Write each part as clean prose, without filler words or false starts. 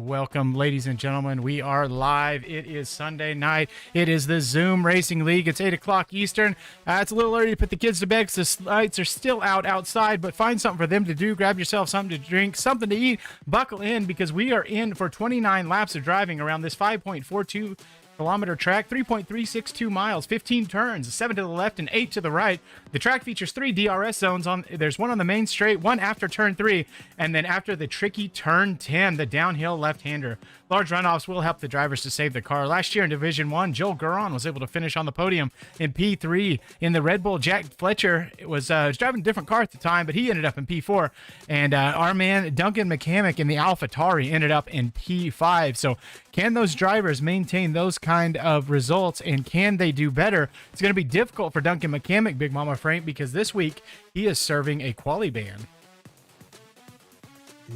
welcome, ladies and gentlemen. We are live. It is Sunday night. It is the Zoom Racing League. It's 8 o'clock Eastern. It's a little early to put the kids to bed because the lights are still out outside, but find something for them to do. Grab yourself something to drink, something to eat. Buckle in because we are in for 29 laps of driving around this 5.42 kilometer track, 3.362 miles, 15 turns, 7 to the left and 8 to the right. The track features 3 DRS zones. There's one on the main straight, one after turn 3, and then after the tricky turn 10, the downhill left-hander. Large runoffs will help the drivers to save the car. Last year in Division 1, Joel Guron was able to finish on the podium in P3. In the Red Bull, Jack Fletcher was driving a different car at the time, but he ended up in P4. And our man Duncan McCamick in the AlphaTauri ended up in P5. So can those drivers maintain those kind of results, and can they do better? It's going to be difficult for Duncan McCamick, Big Mama Frank, because this week he is serving a quali ban.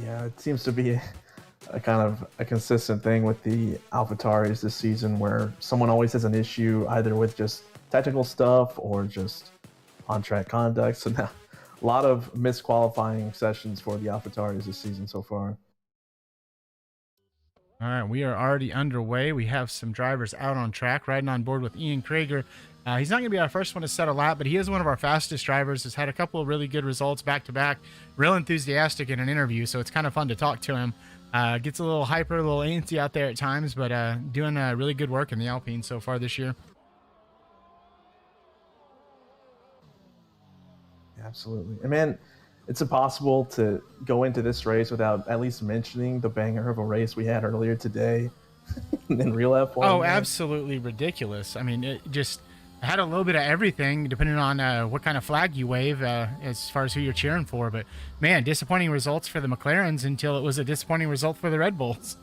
Yeah, it seems to be a kind of a consistent thing with the AlphaTauris this season, where someone always has an issue either with just technical stuff or just on-track conduct. So now a lot of misqualifying sessions for the AlphaTauris this season so far. All right, we are already underway. We have some drivers out on track, riding on board with Ian Krager. He's not going to be our first one to set a lap, but he is one of our fastest drivers. Has had a couple of really good results back-to-back. Real enthusiastic in an interview, so it's kind of fun to talk to him. Gets a little hyper, a little antsy out there at times, but doing really good work in the Alpine so far this year. Absolutely. And man, it's impossible to go into this race without at least mentioning the banger of a race we had earlier today in real F1. Oh, absolutely ridiculous. I mean, it just had a little bit of everything depending on what kind of flag you wave as far as who you're cheering for. But man, disappointing results for the McLarens until it was a disappointing result for the Red Bulls.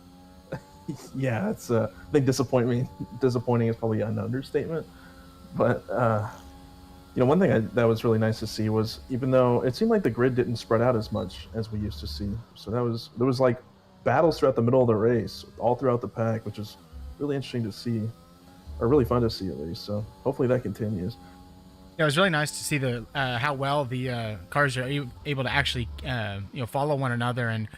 Yeah, it's I think disappointing is probably an understatement. But one thing that was really nice to see was, even though it seemed like the grid didn't spread out as much as we used to see, so there was like battles throughout the middle of the race, all throughout the pack, which is really interesting to see, or really fun to see at least. So hopefully that continues. Yeah, it was really nice to see the how well the cars are able to actually follow one another. And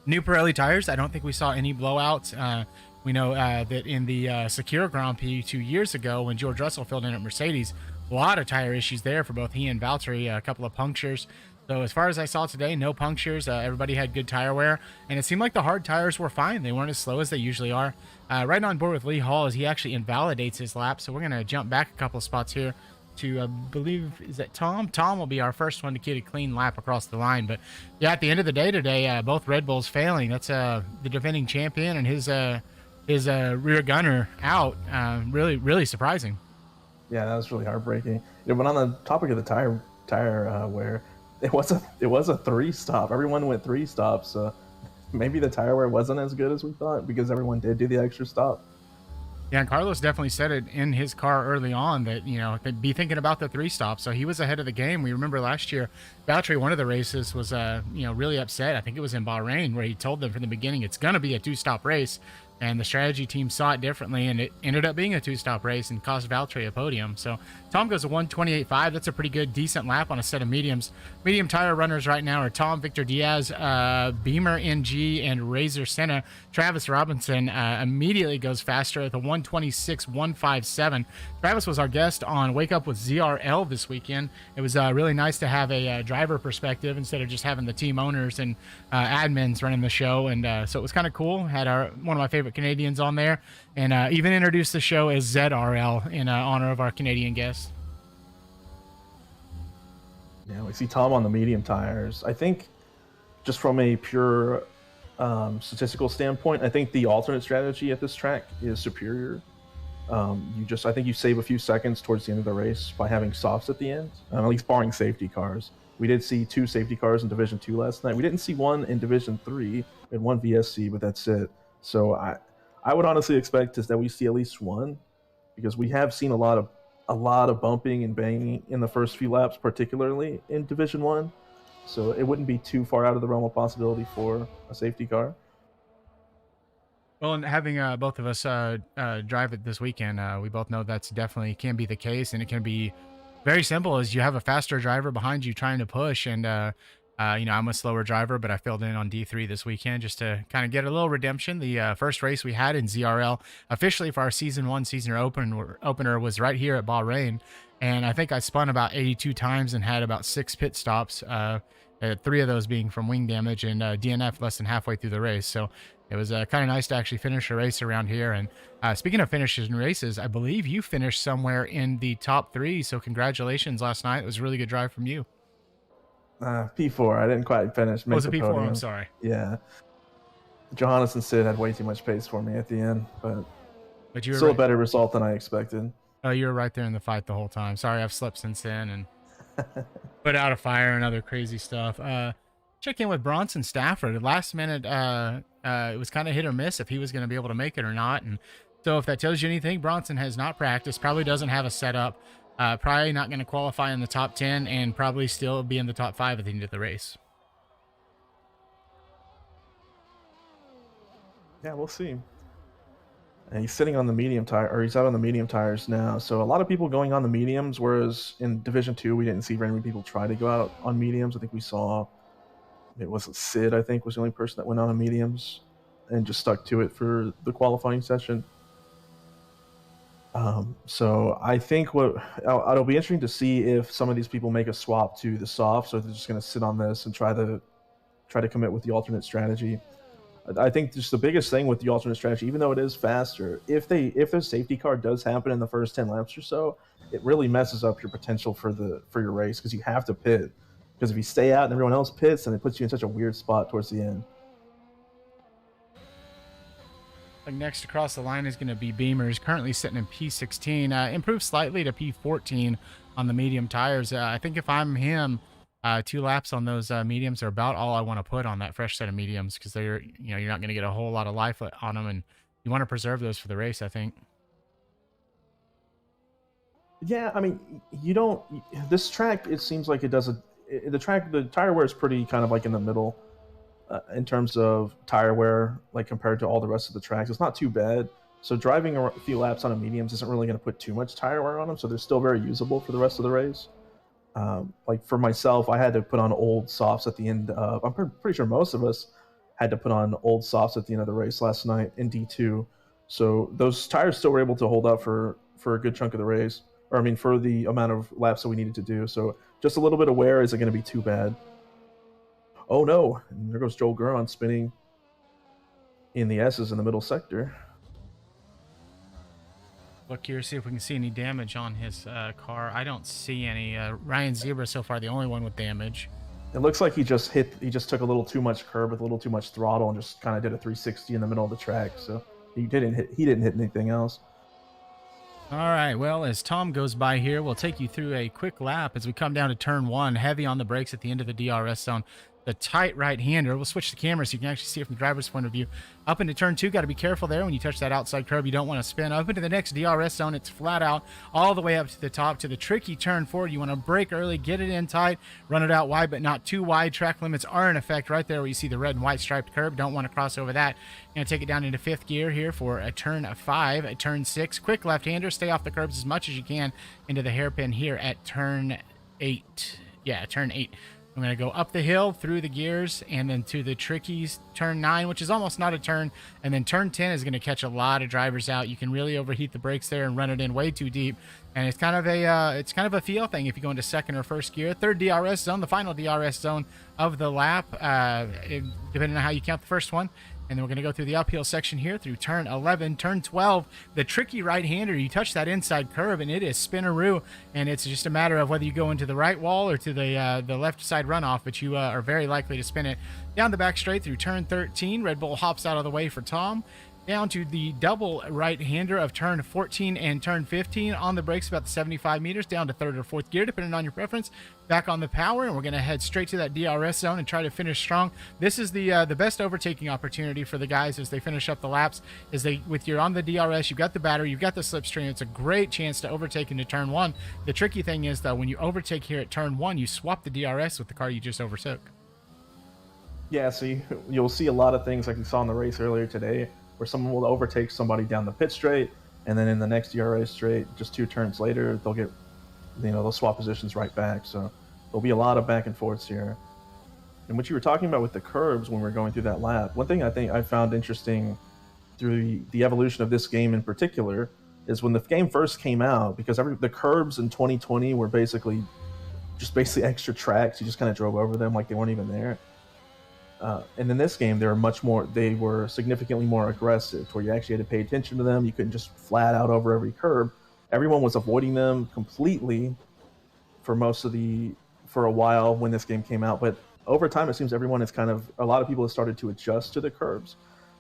new Pirelli tires, I don't think we saw any blowouts. We know that in the Secure Grand Prix 2 years ago, when George Russell filled in at Mercedes, a lot of tire issues there for both he and Valtteri, a couple of punctures. So as far as I saw today, no punctures. Everybody had good tire wear, and it seemed like the hard tires were fine. They weren't as slow as they usually are. Right on board with Lee Hall as he actually invalidates his lap. So we're going to jump back a couple of spots here to, I believe, is that Tom? Tom will be our first one to get a clean lap across the line. But yeah, at the end of the day today, both Red Bulls failing. That's the defending champion and his rear gunner out. Really, really surprising. Yeah, that was really heartbreaking. But on the topic of the tire wear, it was a 3-stop. Everyone went 3 stops. Maybe the tire wear wasn't as good as we thought because everyone did do the extra stop. Yeah, and Carlos definitely said it in his car early on that, they'd be thinking about the 3 stops. So he was ahead of the game. We remember last year, Valtteri, one of the races, was, really upset. I think it was in Bahrain where he told them from the beginning it's going to be a 2-stop race. And the strategy team saw it differently, and it ended up being a 2-stop race and cost Valtteri a podium. So Tom goes a 1:28.5. That's a pretty good, decent lap on a set of mediums. Medium tire runners right now are Tom, Victor Diaz, Beamer NG, and Razor Senna. Travis Robinson immediately goes faster at the 1:26.157. Travis was our guest on Wake Up with ZRL this weekend. It was really nice to have a driver perspective instead of just having the team owners and admins running the show. And so it was kind of cool. Had one of my favorite Canadians on there, and even introduced the show as ZRL in honor of our Canadian guest. Yeah, we see Tom on the medium tires. I think just from a pure statistical standpoint, I think the alternate strategy at this track is superior. I think you save a few seconds towards the end of the race by having softs at the end, at least barring safety cars. We did see 2 safety cars in Division 2 last night. We didn't see one in Division 3 and 1 VSC, but that's it. So I would honestly expect that we see at least one, because we have seen a lot of bumping and banging in the first few laps, particularly in Division 1. So it wouldn't be too far out of the realm of possibility for a safety car. Well, and having both of us drive it this weekend, we both know that's definitely can be the case, and it can be very simple as you have a faster driver behind you trying to push, and I'm a slower driver, but I filled in on D3 this weekend just to kind of get a little redemption. The first race we had in ZRL officially for our season one opener was right here at Bahrain. And I think I spun about 82 times and had about 6 pit stops, 3 of those being from wing damage and DNF less than halfway through the race. So it was kind of nice to actually finish a race around here. And speaking of finishes and races, I believe you finished somewhere in the top 3. So congratulations last night. It was a really good drive from you. P4. I didn't quite finish. Was it the P4? podium. I'm sorry. Yeah. Johannes and Sid had way too much pace for me at the end, but you were still right. a better result than I expected. Oh, you were right there in the fight the whole time. Sorry, I've slept since then and put out a fire and other crazy stuff. Check in with Bronson Stafford. At last minute, it was kind of hit or miss if he was going to be able to make it or not. And so if that tells you anything, Bronson has not practiced, probably doesn't have a setup, probably not going to qualify in the top 10, and probably still be in the top 5 at the end of the race. Yeah, we'll see. And he's sitting on the medium tire, or he's out on the medium tires now. So a lot of people going on the mediums, whereas in Division 2, we didn't see very many people try to go out on mediums. I think we saw, it was Sid, I think, was the only person that went on mediums and just stuck to it for the qualifying session. So I think it'll be interesting to see if some of these people make a swap to the soft, so they're just going to sit on this and try to commit with the alternate strategy. I think just the biggest thing with the alternate strategy, even though it is faster, if the safety car does happen in the first 10 laps or so, it really messes up your potential for your race, because you have to pit. Because if you stay out and everyone else pits, then it puts you in such a weird spot towards the end. Next across the line is going to be Beamers, currently sitting in P16, improved slightly to P14 on the medium tires. I think if I'm him, 2 laps on those mediums are about all I want to put on that fresh set of mediums, because you're not going to get a whole lot of life on them, and you want to preserve those for the race, I think. Yeah, I mean, this track, it seems like it does the tire wear is pretty kind of like in the middle in terms of tire wear, like compared to all the rest of the tracks. It's not too bad. So driving a few laps on a mediums isn't really going to put too much tire wear on them, so they're still very usable for the rest of the race. Like for myself, I had to put on old softs at the end of, I'm pretty sure most of us had to put on old softs at the end of the race last night in D2. So those tires still were able to hold up for a good chunk of the race, or I mean for the amount of laps that we needed to do. So just a little bit of wear isn't going to be too bad. Oh no, and there goes Joel Guron spinning in the S's in the middle sector. Look here, see if we can see any damage on his car. I don't see any. Ryan Zebra so far the only one with damage. It looks like he just took a little too much curb with a little too much throttle and just kind of did a 360 in the middle of the track. So he didn't hit anything else. All right, well, as Tom goes by here, we'll take you through a quick lap as we come down to turn 1, heavy on the brakes at the end of the DRS zone. The tight right-hander. We'll switch the camera so you can actually see it from the driver's point of view. Up into turn 2, got to be careful there when you touch that outside curb. You don't want to spin. Up into the next DRS zone, it's flat out all the way up to the top to the tricky turn 4. You want to brake early, get it in tight, run it out wide, but not too wide. Track limits are in effect right there where you see the red and white striped curb. Don't want to cross over that. Going to take it down into 5th gear here for a turn 5, a turn 6. Quick left-hander. Stay off the curbs as much as you can into the hairpin here at turn 8. Yeah, turn 8. I'm going to go up the hill, through the gears, and then to the trickies, turn 9, which is almost not a turn. And then turn 10 is going to catch a lot of drivers out. You can really overheat the brakes there and run it in way too deep. And it's kind of a feel thing if you go into 2nd or 1st gear. 3rd DRS zone, the final DRS zone of the lap, depending on how you count the first one. And then we're going to go through the uphill section here through turn 11, turn 12, the tricky right-hander. You touch that inside curve, and it is spinaroo, and it's just a matter of whether you go into the right wall or to the left side runoff, but you are very likely to spin it. Down the back straight through turn 13, Red Bull hops out of the way for Tom. Down to the double right-hander of turn 14 and turn 15 on the brakes about the 75 meters, down to 3rd or 4th gear, depending on your preference. Back on the power, and we're going to head straight to that DRS zone and try to finish strong. This is the best overtaking opportunity for the guys as they finish up the laps. With you're on the DRS, you've got the battery, you've got the slipstream. It's a great chance to overtake into turn 1. The tricky thing is, though, when you overtake here at turn 1, you swap the DRS with the car you just overtook. Yeah, so you'll see a lot of things like we saw in the race earlier today, where someone will overtake somebody down the pit straight, and then in the next DRS straight, just 2 turns later, they'll swap positions right back. So there'll be a lot of back and forths here. And what you were talking about with the curbs when we were going through that lap, one thing I think I found interesting through the evolution of this game in particular is when the game first came out, because the curbs in 2020 were basically extra tracks. You just kind of drove over them like they weren't even there. And in this game, they were significantly more aggressive, where you actually had to pay attention to them. You couldn't just flat out over every curb. Everyone was avoiding them completely for a while when this game came out. But over time, it seems a lot of people have started to adjust to the curbs.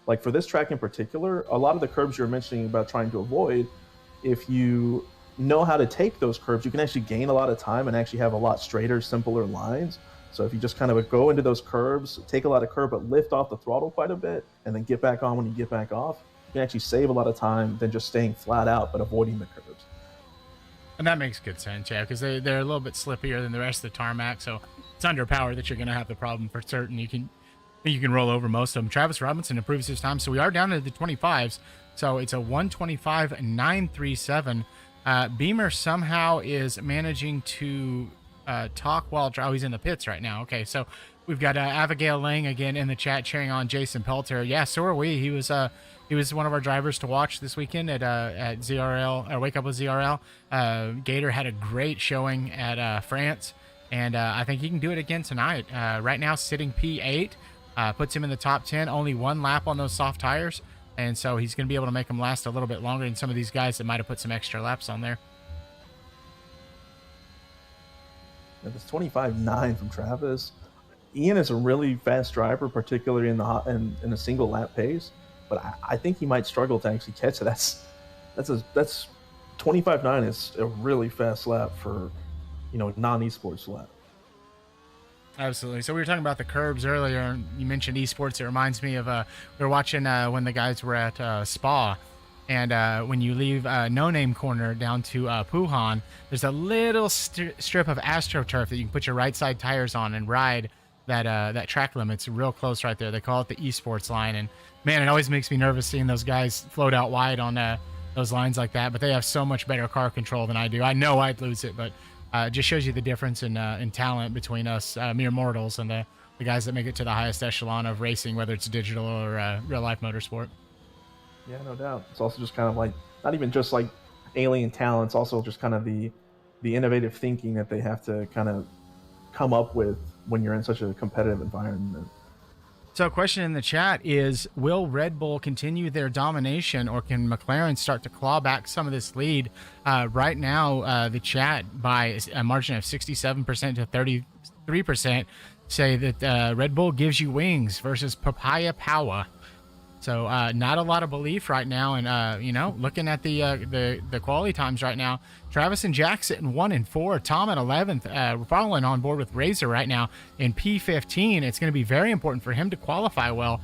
Like for this track in particular, a lot of the curbs you're mentioning about trying to avoid, if you know how to take those curbs, you can actually gain a lot of time and actually have a lot straighter, simpler lines. So if you just kind of go into those curbs, take a lot of curb, but lift off the throttle quite a bit, and then get back on when you get back off, you can actually save a lot of time than just staying flat out but avoiding the curbs. And that makes good sense, yeah, because they're a little bit slippier than the rest of the tarmac, so it's under power that you're going to have the problem for certain. You can roll over most of them. Travis Robinson improves his time, so we are down to the 25s. So it's a 125.937. Beamer somehow is managing to talk while he's in the pits right now. Okay, so we've got Abigail Lang again in the chat cheering on Jason Pelter. Yeah, so are we. He was one of our drivers to watch this weekend at ZRL or Wake Up with ZRL. Gator had a great showing at France, and I think he can do it again tonight. Right now, sitting P8 puts him in the top 10. Only one lap on those soft tires, and so he's going to be able to make them last a little bit longer than some of these guys that might have put some extra laps on there. It's 25.9 from Travis. Ian is a really fast driver, particularly in a single lap pace, but I think he might struggle to actually catch it. That's 25.9 is a really fast lap for non-esports lap. Absolutely. So we were talking about the curbs earlier, and you mentioned esports. It reminds me of we were watching when the guys were at Spa, and when you leave No Name Corner down to Puhan, there's a little strip of AstroTurf that you can put your right side tires on and ride that track limit's real close right there. They call it the esports line, and man, it always makes me nervous seeing those guys float out wide on those lines like that. But they have so much better car control than I do. I know I'd lose it, but it just shows you the difference in talent between us mere mortals and the guys that make it to the highest echelon of racing, whether it's digital or real life motorsport. Yeah, no doubt. It's also just kind of like not even just like alien talent. It's also just kind of the innovative thinking that they have to kind of come up with when you're in such a competitive environment. So a question in the chat is, will Red Bull continue their domination, or can McLaren start to claw back some of this lead? Right now, the chat by a margin of 67% to 33% say that Red Bull gives you wings versus Papaya Power. So not a lot of belief right now. And, looking at the quality times right now, Travis and Jack sitting 1 and 4, Tom at 11th. We're following on board with Razor right now in P15. It's going to be very important for him to qualify well.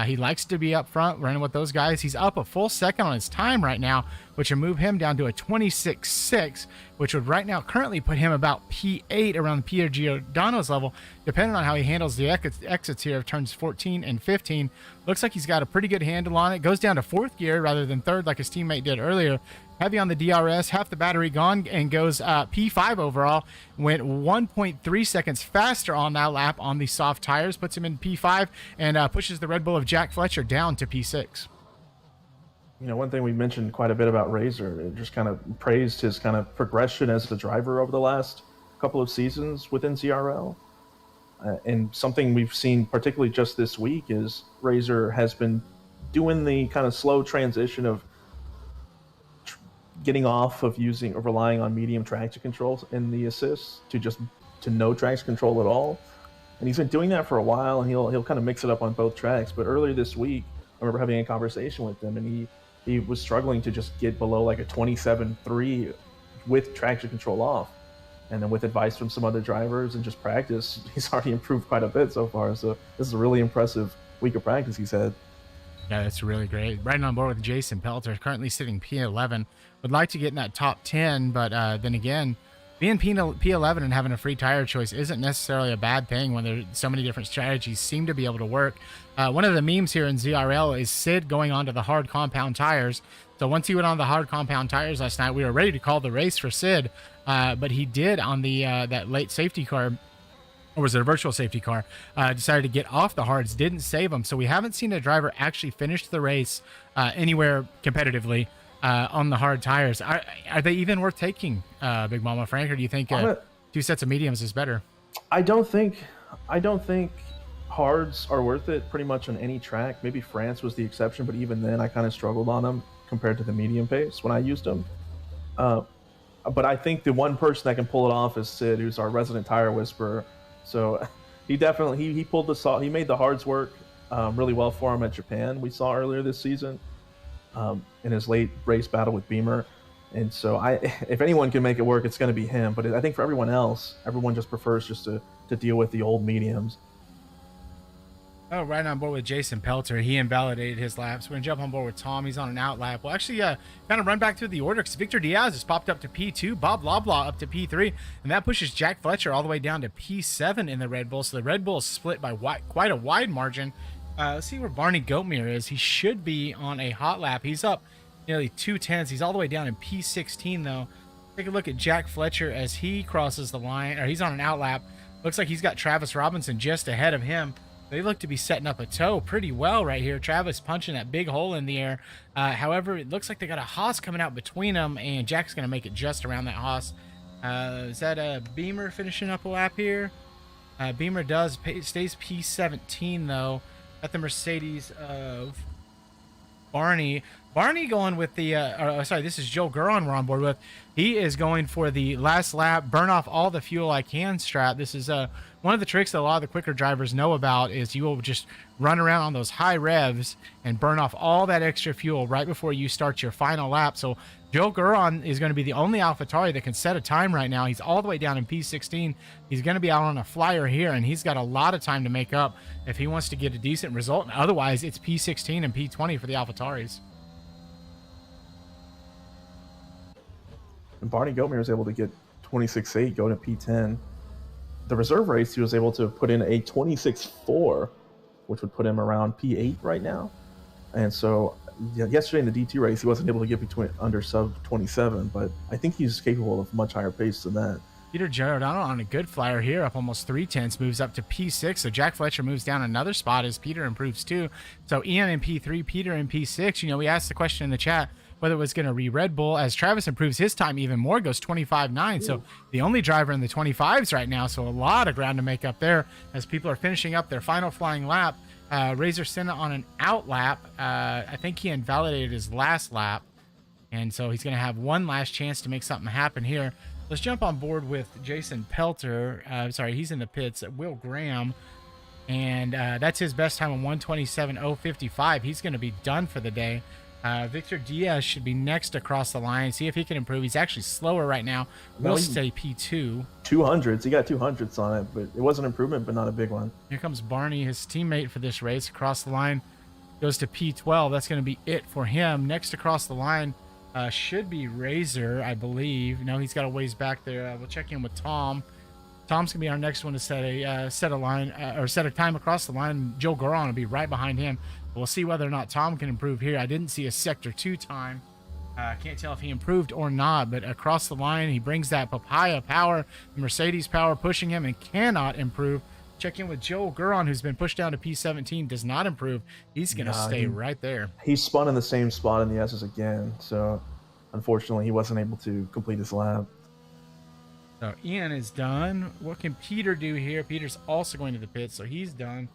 He likes to be up front running with those guys. He's up a full second on his time right now, which would move him down to a 26.6, which would right now currently put him about P8 around Pierre Giordano's level, depending on how he handles the exits here of turns 14 and 15. Looks like he's got a pretty good handle on it. Goes down to 4th gear rather than 3rd like his teammate did earlier. Heavy on the DRS, half the battery gone, and goes P5 overall. Went 1.3 seconds faster on that lap on the soft tires, puts him in P5, and pushes the Red Bull of Jack Fletcher down to P6. One thing we mentioned quite a bit about Razor, it just kind of praised his kind of progression as a driver over the last couple of seasons within ZRL. And something we've seen particularly just this week is Razor has been doing the kind of slow transition of getting off of relying on medium traction controls in the assists to no traction control at all. And he's been doing that for a while, and he'll kind of mix it up on both tracks. But earlier this week, I remember having a conversation with him, and he was struggling to just get below like a 27.3 with traction control off. And then with advice from some other drivers and just practice, he's already improved quite a bit so far. So this is a really impressive week of practice he's had. Yeah, that's really great. Riding on board with Jason Pelter, currently sitting P11. Would like to get in that top 10, but then again, being P11 and having a free tire choice isn't necessarily a bad thing when there's so many different strategies seem to be able to work. One of the memes here in ZRL is Sid going on to the hard compound tires. So once he went on the hard compound tires last night, we were ready to call the race for Sid, but he did on the that late safety car or was it a virtual safety car, decided to get off the hards, didn't save him. So we haven't seen a driver actually finish the race anywhere competitively on the hard tires. Are they even worth taking, Big Mama Frank, or do you think 2 sets of mediums is better? I don't think hards are worth it pretty much on any track. Maybe France was the exception, but even then I kind of struggled on them compared to the medium pace when I used them. But I think the one person that can pull it off is Sid, who's our resident tire whisperer. So he definitely he pulled he made the hards work really well for him at Japan. We saw earlier this season in his late race battle with Beamer. And so if anyone can make it work, it's going to be him. But I think for everyone else, everyone just prefers just to deal with the old mediums. Oh, right on board with Jason Pelter. He invalidated his laps. We're going to jump on board with Tom. He's on an out lap. We'll actually kind of run back through the order because Victor Diaz has popped up to P2, Bob Loblaw up to P3, and that pushes Jack Fletcher all the way down to P7 in the Red Bull. So the Red Bull is split by quite a wide margin. Let's see where Barney Goatmere is. He should be on a hot lap. He's up nearly 2/10. He's all the way down in P16, though. Take a look at Jack Fletcher as he crosses the line, or he's on an out lap. Looks like he's got Travis Robinson just ahead of him. They look to be setting up a tow pretty well right here. Travis punching that big hole in the air. However, it looks like they got a Haas coming out between them, and Jack's going to make it just around that Haas. Is that a Beamer finishing up a lap here? Beamer stays P17, though. At the Mercedes of Barney. Barney going with the, sorry, this is Joe Guron we're on board with. He is going for the last lap, burn off all the fuel I can strap. This is one of the tricks that a lot of the quicker drivers know about is you will just run around on those high revs and burn off all that extra fuel right before you start your final lap. So Joe Guron is going to be the only AlphaTauri that can set a time right now. He's all the way down in P16. He's going to be out on a flyer here, and he's got a lot of time to make up if he wants to get a decent result. Otherwise, it's P16 and P20 for the AlphaTauris. And Barney Goatmere was able to get 26.8, go to P10. The reserve race, he was able to put in a 26.4, which would put him around P8 right now. And so yesterday in the DT race, he wasn't able to get under sub 27, but I think he's capable of much higher pace than that. Peter Giordano on a good flyer here, up almost 3/10, moves up to P6. So Jack Fletcher moves down another spot as Peter improves too. So Ian in P3, Peter in P6. You know, we asked the question in the chat whether it was going to Red Bull as Travis improves his time even more, goes 25.9. So the only driver in the 25s right now. So a lot of ground to make up there as people are finishing up their final flying lap. Razor Senna on an out lap. I think he invalidated his last lap. And so he's going to have one last chance to make something happen here. Let's jump on board with Jason Pelter. Sorry, he's in the pits. Will Graham. And that's his best time of 1:27.055. He's going to be done for the day. Victor Diaz should be next across the line. See if he can improve. He's actually slower right now. We'll stay P2. 200s. He got 200s on it, but it was an improvement, but not a big one. Here comes Barney, his teammate for this race. Across the line, goes to P12. That's going to be it for him. Next across the line should be Razor, I believe. No, he's got a ways back there. We'll check in with Tom. Tom's gonna be our next one to set a time across the line. Joe Guron will be right behind him. We'll see whether or not Tom can improve here. I didn't see a Sector 2 time. Can't tell if he improved or not, but across the line, he brings that papaya power, Mercedes power pushing him and cannot improve. Check in with Joe Guron, who's been pushed down to P17, does not improve. He's going to stay right there. He spun in the same spot in the S's again, so unfortunately he wasn't able to complete his lap. So Ian is done. What can Peter do here? Peter's also going to the pit, so he's done.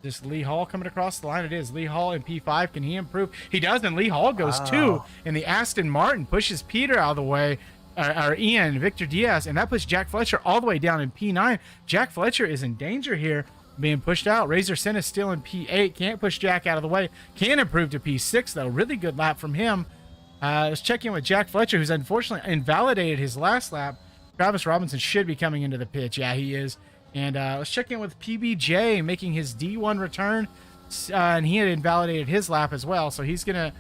Just Lee Hall coming across the line. It is Lee Hall in P5. Can he improve? He does, and Lee Hall goes 2. And the Aston Martin pushes Peter out of the way, or Ian, Victor Diaz, and that puts Jack Fletcher all the way down in P9. Jack Fletcher is in danger here, being pushed out. Razor Senna still in P8. Can't push Jack out of the way. Can improve to P6, though. Really good lap from him. Let's check in with Jack Fletcher, who's unfortunately invalidated his last lap. Travis Robinson should be coming into the pitch. Yeah, he is. And let's check in with PBJ making his D1 return. And he had invalidated his lap as well. So he's going to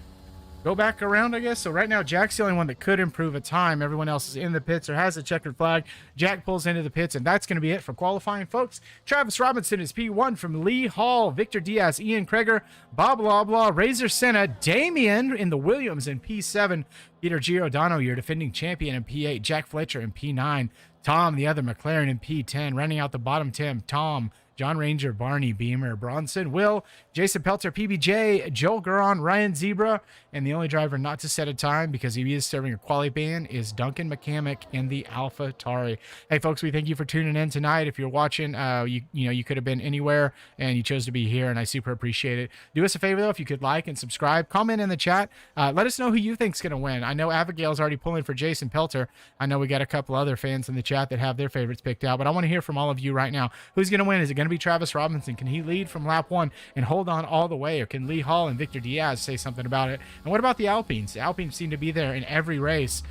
go back around, I guess. So right now, Jack's the only one that could improve a time. Everyone else is in the pits or has a checkered flag. Jack pulls into the pits, and that's going to be it for qualifying, folks. Travis Robinson is P1 from Lee Hall, Victor Diaz, Ian Kreger, Bob Loblaw, Razor Senna, Damien in the Williams in P7, Peter Giordano, your defending champion in P8, Jack Fletcher in P9, Tom, the other McLaren in P10. Running out the bottom 10, Tom, John Ranger, Barney, Beamer, Bronson, Will, Jason Pelter, PBJ, Joel Guron, Ryan Zebra, and the only driver not to set a time because he is serving a quality ban is Duncan McCamick in the Alpha Tari. Hey, folks, we thank you for tuning in tonight. If you're watching, you could have been anywhere and you chose to be here, and I super appreciate it. Do us a favor, though, if you could like and subscribe, comment in the chat. Let us know who you think's going to win. I know Abigail's already pulling for Jason Pelter. I know we got a couple other fans in the chat that have their favorites picked out, but I want to hear from all of you right now. Who's going to win? Is it going to be Travis Robinson? Can he lead from lap 1 and hold on all the way, or can Lee Hall and Victor Diaz say something about it? And what about the Alpines? The Alpines seem to be there in every race,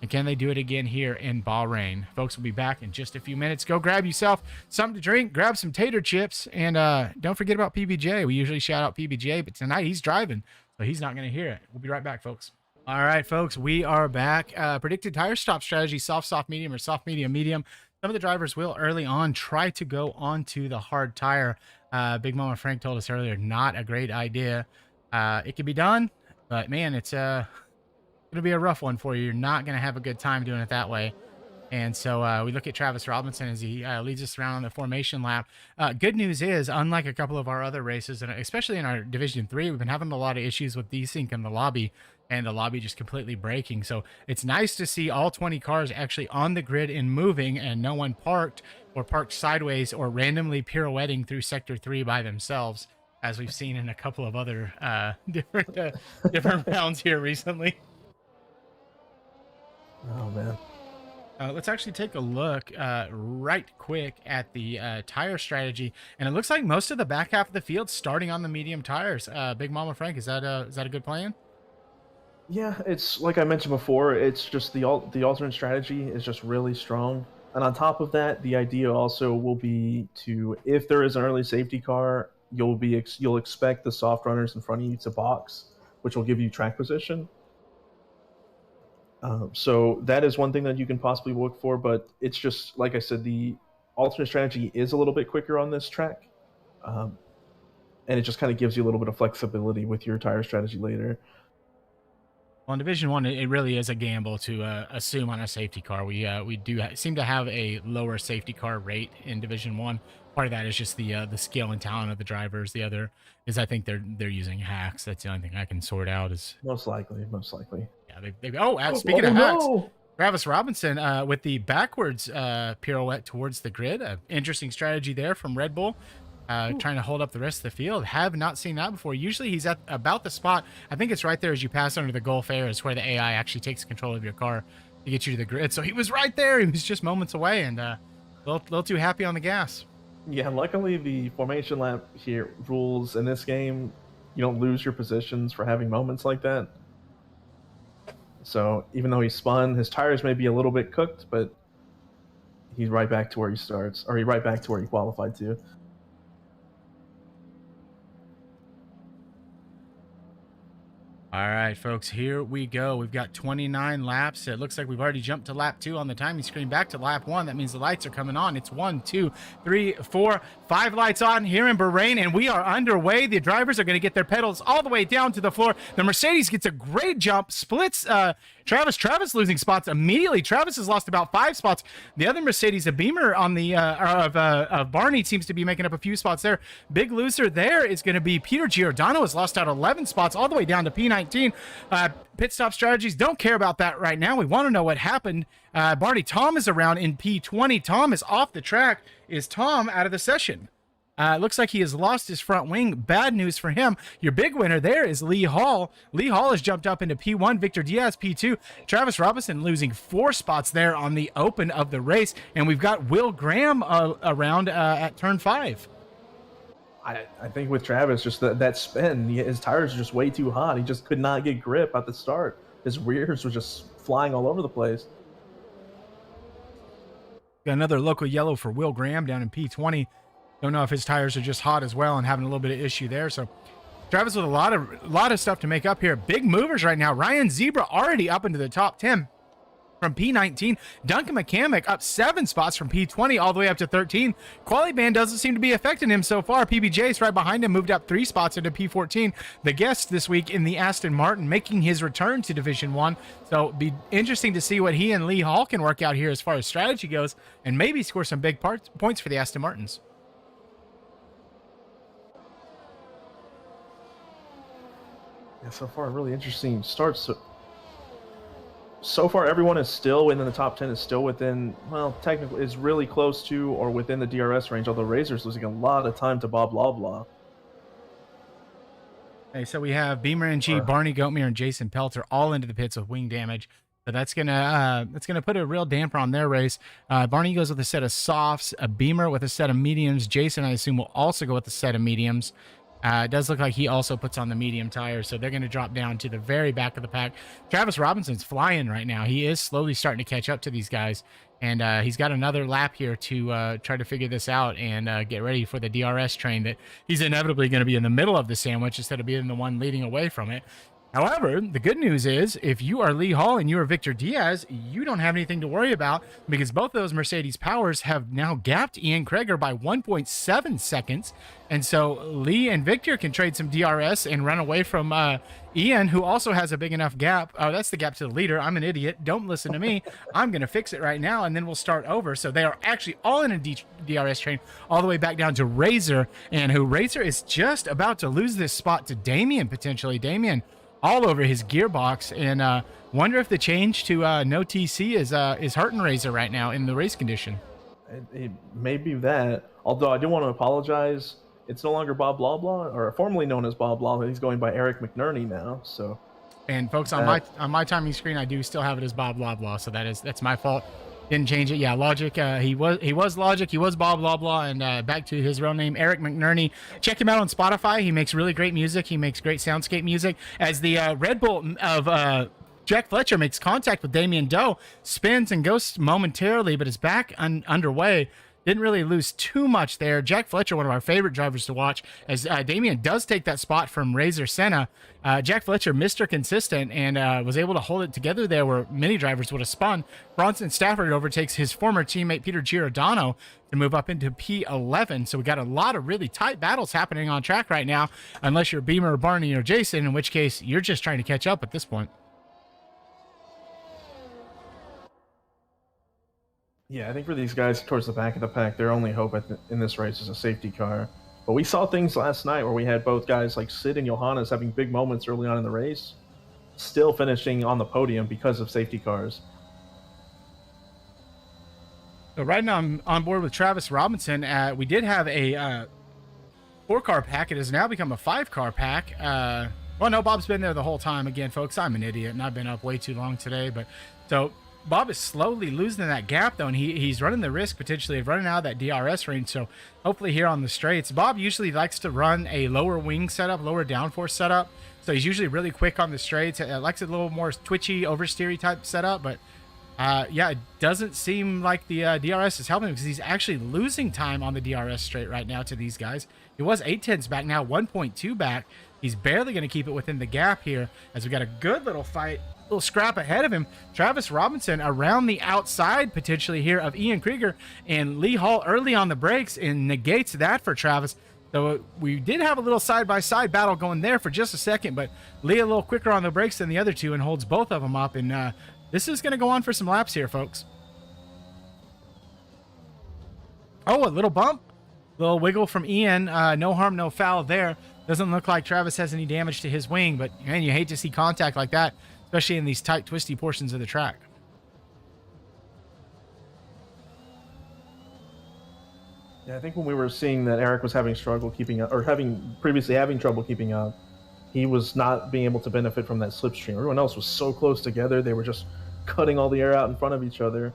and can they do it again here in Bahrain? Folks, will be back in just a few minutes. Go grab yourself something to drink, grab some tater chips, and don't forget about PBJ. We usually shout out PBJ, but tonight he's driving, so he's not going to hear it. We'll be right back, folks. All right, folks, we are back. Predicted tire stop strategy: soft, medium, or soft, medium. Some of the drivers will early on try to go onto the hard tire. Big Mama Frank told us earlier, not a great idea. It can be done, but man, it's going to be a rough one for you. You're not going to have a good time doing it that way. And so we look at Travis Robinson as he leads us around on the formation lap. Good news is, unlike a couple of our other races, and especially in our Division 3, we've been having a lot of issues with desync in the lobby, and the lobby just completely breaking. So it's nice to see all 20 cars actually on the grid and moving, and no one parked or parked sideways or randomly pirouetting through Sector 3 by themselves, as we've seen in a couple of other different rounds here recently. Oh, man. Let's actually take a look right quick at the tire strategy, and it looks like most of the back half of the field starting on the medium tires. Big Mama Frank, is that a good plan? Yeah, it's like I mentioned before. It's just the alternate strategy is just really strong, and on top of that, the idea also will be to, if there is an early safety car, you'll expect the soft runners in front of you to box, which will give you track position. So that is one thing that you can possibly look for, but it's just, like I said, the alternate strategy is a little bit quicker on this track. And it just kind of gives you a little bit of flexibility with your tire strategy later. Well, in Division 1, it really is a gamble to assume on a safety car. We do seem to have a lower safety car rate in Division 1. Part of that is just the skill and talent of the drivers. The other is I think they're using hacks. That's the only thing I can sort out. Is most likely. Yeah, speaking of hacks, Travis Robinson with the backwards pirouette towards the grid. Interesting strategy there from Red Bull. Trying to hold up the rest of the field. Have not seen that before. Usually he's at about the spot. I think it's right there as you pass under the Gulf Air is where the AI actually takes control of your car to get you to the grid. So he was right there. He was just moments away, and a little too happy on the gas. Yeah, luckily the formation lap here rules in this game, you don't lose your positions for having moments like that. So even though he spun, his tires may be a little bit cooked, but he's right back to where he starts, or he's right back to where he qualified to. All right, folks, here we go. We've got 29 laps. It looks like we've already jumped to lap 2 on the timing screen. Back to lap 1. That means the lights are coming on. It's 1, 2, 3, 4, 5 lights on here in Bahrain, and we are underway. The drivers are going to get their pedals all the way down to the floor. The Mercedes gets a great jump, splits Travis losing spots immediately. Travis has lost about 5 spots. The other Mercedes, a Beamer on the of Barney, seems to be making up a few spots there. Big loser there is going to be Peter Giordano, has lost out 11 spots all the way down to P19. Pit stop strategies, don't care about that right now. We want to know what happened. Barney, Tom is around in P20. Tom is off the track. Is Tom out of the session? Looks like he has lost his front wing. Bad news for him. Your big winner there is Lee Hall. Lee Hall has jumped up into P1. Victor Diaz, P2. Travis Robinson losing 4 spots there on the open of the race. And we've got Will Graham around at turn 5. I think with Travis, just that spin, his tires are just way too hot. He just could not get grip at the start. His rears were just flying all over the place. Got another local yellow for Will Graham down in P20. Don't know if his tires are just hot as well and having a little bit of issue there. So Travis with a lot of stuff to make up here. Big movers right now. Ryan Zebra already up into the top 10. from P19. Duncan McCamick up 7 spots from P20 all the way up to 13. Quali Band doesn't seem to be affecting him so far. PBJ's right behind him, moved up 3 spots into P14. The guest this week in the Aston Martin, making his return to Division 1. So it'll be interesting to see what he and Lee Hall can work out here as far as strategy goes, and maybe score some big points for the Aston Martins. Yeah, so far, a really interesting start. So far, everyone is still within the top 10, is still within, well, technically, is really close to or within the DRS range, although Razor's losing a lot of time to Bob Loblaw. Okay, so we have Beamer and G, Barney Goatmere, and Jason Pelter all into the pits with wing damage. So that's gonna put a real damper on their race. Barney goes with a set of softs, a Beamer with a set of mediums. Jason, I assume, will also go with a set of mediums. It does look like he also puts on the medium tires, so they're going to drop down to the very back of the pack. Travis Robinson's flying right now. He is slowly starting to catch up to these guys, and he's got another lap here to try to figure this out and get ready for the DRS train that he's inevitably going to be in the middle of the sandwich instead of being the one leading away from it. However, the good news is if you are Lee Hall and you are Victor Diaz, you don't have anything to worry about because both of those Mercedes powers have now gapped Ian Kreger by 1.7 seconds. And so Lee and Victor can trade some DRS and run away from Ian, who also has a big enough gap. Oh, that's the gap to the leader. I'm an idiot. Don't listen to me. I'm going to fix it right now, and then we'll start over. So they are actually all in a DRS train all the way back down to Razor, and who Razor is just about to lose this spot to Damien, potentially. Damien all over his gearbox, and wonder if the change to no TC is hurting Razor right now in the race condition. It may be that, although I do want to apologize. It's no longer Bob Loblaw, or formerly known as Bob Loblaw. He's going by Eric McNerney now. So, and folks, on my timing screen, I do still have it as Bob Loblaw, so that's my fault. Didn't change it. Yeah, Logic. He was Logic. He was Bob Loblaw, and back to his real name, Eric McNerney. Check him out on Spotify. He makes really great music. He makes great soundscape music. As the Red Bull of Jack Fletcher makes contact with Damien Doe, spins and goes momentarily, but is back underway. Didn't really lose too much there. Jack Fletcher, one of our favorite drivers to watch, as Damien does take that spot from Razor Senna. Jack Fletcher, Mr. Consistent, and was able to hold it together there where many drivers would have spun. Bronson Stafford overtakes his former teammate Peter Giordano to move up into P11. So we got a lot of really tight battles happening on track right now, unless you're Beamer or Barney or Jason, in which case you're just trying to catch up at this point. Yeah, I think for these guys towards the back of the pack, their only hope in this race is a safety car. But we saw things last night where we had both guys like Sid and Johannes having big moments early on in the race, still finishing on the podium because of safety cars. So right now I'm on board with Travis Robinson. We did have a 4-car pack. It has now become a 5-car pack. Well, no, Bob's been there the whole time. Again, folks, I'm an idiot, and I've been up way too long today. But so Bob is slowly losing that gap, though, and he's running the risk, potentially, of running out of that DRS range. So hopefully here on the straights, Bob usually likes to run a lower wing setup, lower downforce setup. So he's usually really quick on the straights. Likes a little more twitchy, oversteery type setup. But, yeah, it doesn't seem like the DRS is helping him because he's actually losing time on the DRS straight right now to these guys. He was 0.8 back, now 1.2 back. He's barely going to keep it within the gap here as we got a good little fight, little scrap ahead of him. Travis Robinson around the outside potentially here of Ian Krieger, and Lee Hall early on the brakes and negates that for Travis. So we did have a little side-by-side battle going there for just a second, but Lee a little quicker on the brakes than the other two and holds both of them up. And this is going to go on for some laps here, folks. Oh, a little bump. Little wiggle from Ian. No harm, no foul there. Doesn't look like Travis has any damage to his wing, but man, you hate to see contact like that, especially in these tight, twisty portions of the track. Yeah, I think when we were seeing that Eric was having struggle keeping up, or previously having trouble keeping up, he was not being able to benefit from that slipstream. Everyone else was so close together, they were just cutting all the air out in front of each other,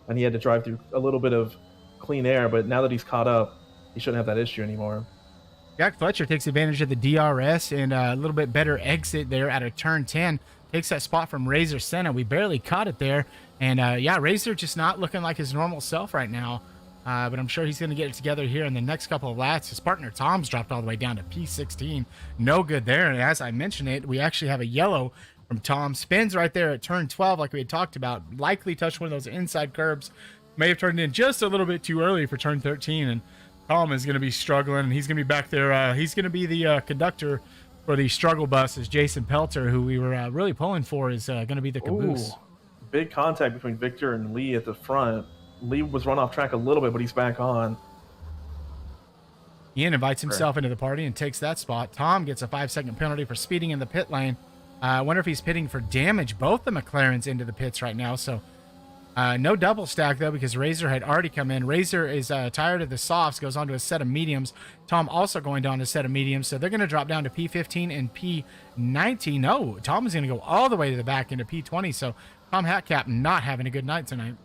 and he had to drive through a little bit of clean air, but now that he's caught up, he shouldn't have that issue anymore. Jack Fletcher takes advantage of the DRS and a little bit better exit there at a turn 10. Takes that spot from Razor Senna. We barely caught it there. And yeah, Razor just not looking like his normal self right now. But I'm sure he's going to get it together here in the next couple of laps. His partner Tom's dropped all the way down to P16. No good there. And as I mentioned it, we actually have a yellow from Tom. Spins right there at turn 12, like we had talked about. Likely touched one of those inside curbs. May have turned in just a little bit too early for turn 13, and Tom is going to be struggling, and he's going to be back there. He's going to be the conductor for the struggle bus, as Jason Pelter, who we were really pulling for, is going to be the caboose. Ooh, big contact between Victor and Lee at the front. Lee was run off track a little bit, but he's back on. Ian invites himself into the party and takes that spot. Tom gets a 5-second penalty for speeding in the pit lane. I wonder if he's pitting for damage. Both the McLarens into the pits right now, so no double stack, though, because Razor had already come in. Razor is tired of the softs, goes on to a set of mediums. Tom also going down to a set of mediums, so they're going to drop down to P15 and P19. No, Tom is going to go all the way to the back into P20, so Tom Hatcap not having a good night tonight.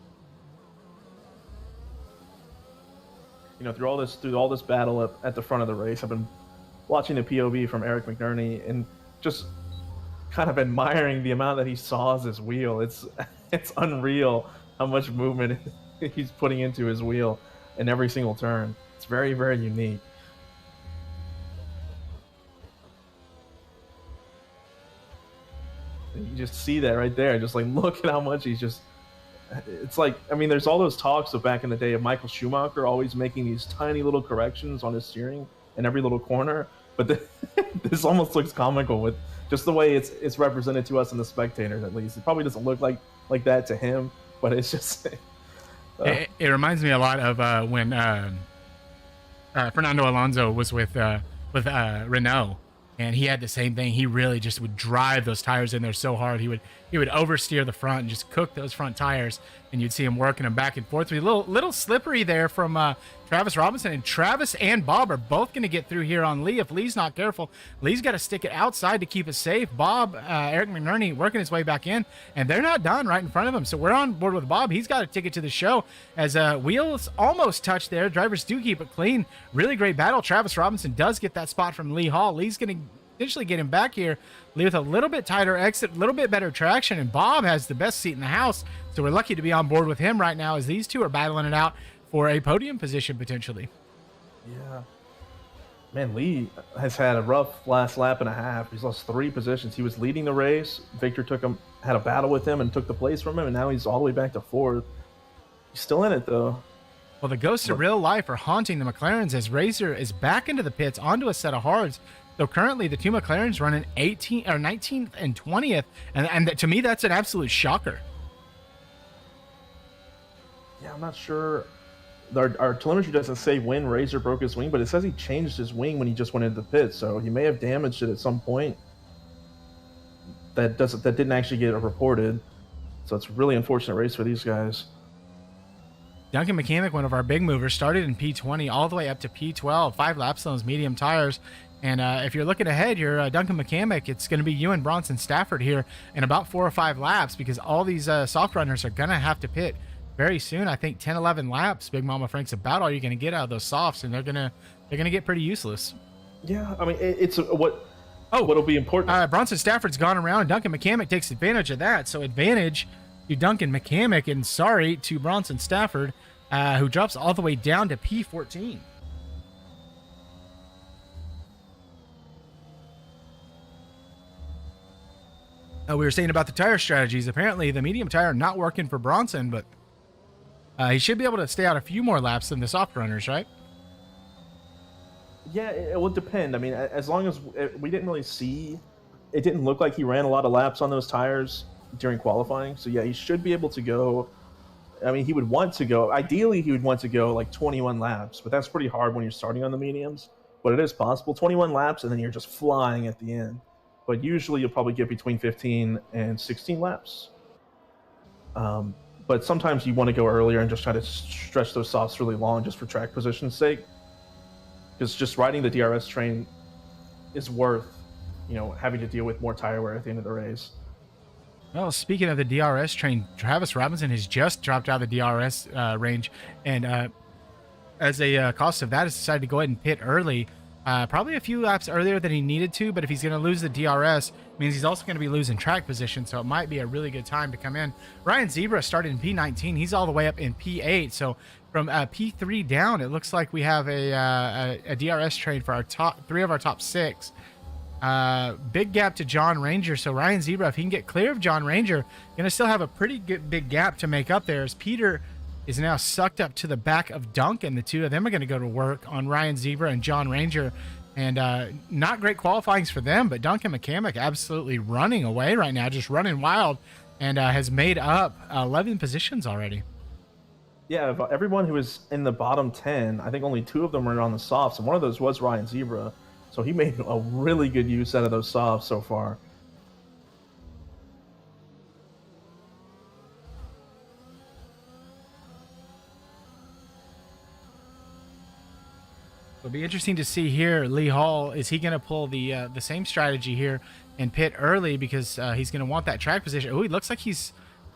You know, through all this battle at the front of the race, I've been watching the POV from Eric McNerney and just kind of admiring the amount that he saws his wheel. It's unreal how much movement he's putting into his wheel in every single turn. It's very, very unique. And you just see that right there. Just like, look at how much he's just... It's like, I mean, there's all those talks of back in the day of Michael Schumacher always making these tiny little corrections on his steering in every little corner. But this almost looks comical with just the way it's represented to us and the spectators, at least. It probably doesn't look like that to him, but it's just... It reminds me a lot of when Fernando Alonso was with Renault, and he had the same thing. He really just would drive those tires in there so hard. He would oversteer the front and just cook those front tires, and you'd see him working them back and forth. A little slippery there from Travis Robinson, and Travis and Bob are both going to get through here on Lee. If Lee's not careful, Lee's got to stick it outside to keep it safe. Bob, Eric McNerney working his way back in, and they're not done right in front of him. So we're on board with Bob. He's got a ticket to the show as wheels almost touch there. Drivers do keep it clean. Really great battle. Travis Robinson does get that spot from Lee Hall. Lee's going to eventually get him back here. Lee with a little bit tighter exit, a little bit better traction, and Bob has the best seat in the house. So we're lucky to be on board with him right now as these two are battling it out for a podium position potentially. Yeah. Man, Lee has had a rough last lap and a half. He's lost 3 positions. He was leading the race. Victor had a battle with him and took the place from him, and now he's all the way back to 4th. He's still in it, though. Well, the ghosts of real life are haunting the McLarens as Razor is back into the pits onto a set of hards. So currently the two McLarens running 19th and 20th, and to me that's an absolute shocker. Yeah, I'm not sure. Our telemetry doesn't say when Razor broke his wing, but it says he changed his wing when he just went into the pit, so he may have damaged it at some point. That didn't actually get reported, so it's a really unfortunate race for these guys. Duncan McCamick, one of our big movers, started in P20 all the way up to P12, 5 laps on those medium tires. And if you're looking ahead, you're Duncan McCamick. It's going to be you and Bronson Stafford here in about 4 or 5 laps because all these soft runners are going to have to pit very soon. I think 10, 11 laps. Big Mama Frank's about all you're going to get out of those softs, and they're going to get pretty useless. Yeah, I mean what'll be important. Bronson Stafford's gone around. Duncan McCamick takes advantage of that. So advantage to Duncan McCamick, and sorry to Bronson Stafford, who drops all the way down to P14. We were saying about the tire strategies. Apparently, the medium tire not working for Bronson, but he should be able to stay out a few more laps than the soft runners, right? Yeah, it will depend. I mean, as long as we didn't really see, it didn't look like he ran a lot of laps on those tires during qualifying. So yeah, he should be able to go. I mean, he would want to go. Ideally, he would want to go like 21 laps, but that's pretty hard when you're starting on the mediums. But it is possible. 21 laps, and then you're just flying at the end. But usually you'll probably get between 15 and 16 laps. But sometimes you want to go earlier and just try to stretch those softs really long just for track position's sake. Because just riding the DRS train is worth, having to deal with more tire wear at the end of the race. Well, speaking of the DRS train, Travis Robinson has just dropped out of the DRS range. And as a cost of that, has decided to go ahead and pit early. Probably a few laps earlier than he needed to, but if he's going to lose the DRS, it means he's also going to be losing track position, so it might be a really good time to come in. Ryan Zebra started in P19. He's all the way up in P8, so from P3 down, it looks like we have a DRS train for our top 3 of our top 6. Big gap to John Ranger. So Ryan Zebra, if he can get clear of John Ranger, going to still have a pretty good big gap to make up there, as Peter is now sucked up to the back of Duncan. The two of them are going to go to work on Ryan Zebra and John Ranger. And not great qualifyings for them, but Duncan McCamick absolutely running away right now, just running wild, and has made up 11 positions already. Yeah, of everyone who was in the bottom 10, I think only 2 of them were on the softs, and one of those was Ryan Zebra. So he made a really good use out of those softs so far. It'll be interesting to see here. Lee Hall, is he going to pull the same strategy here and pit early, because he's going to want that track position? Oh, he looks like he's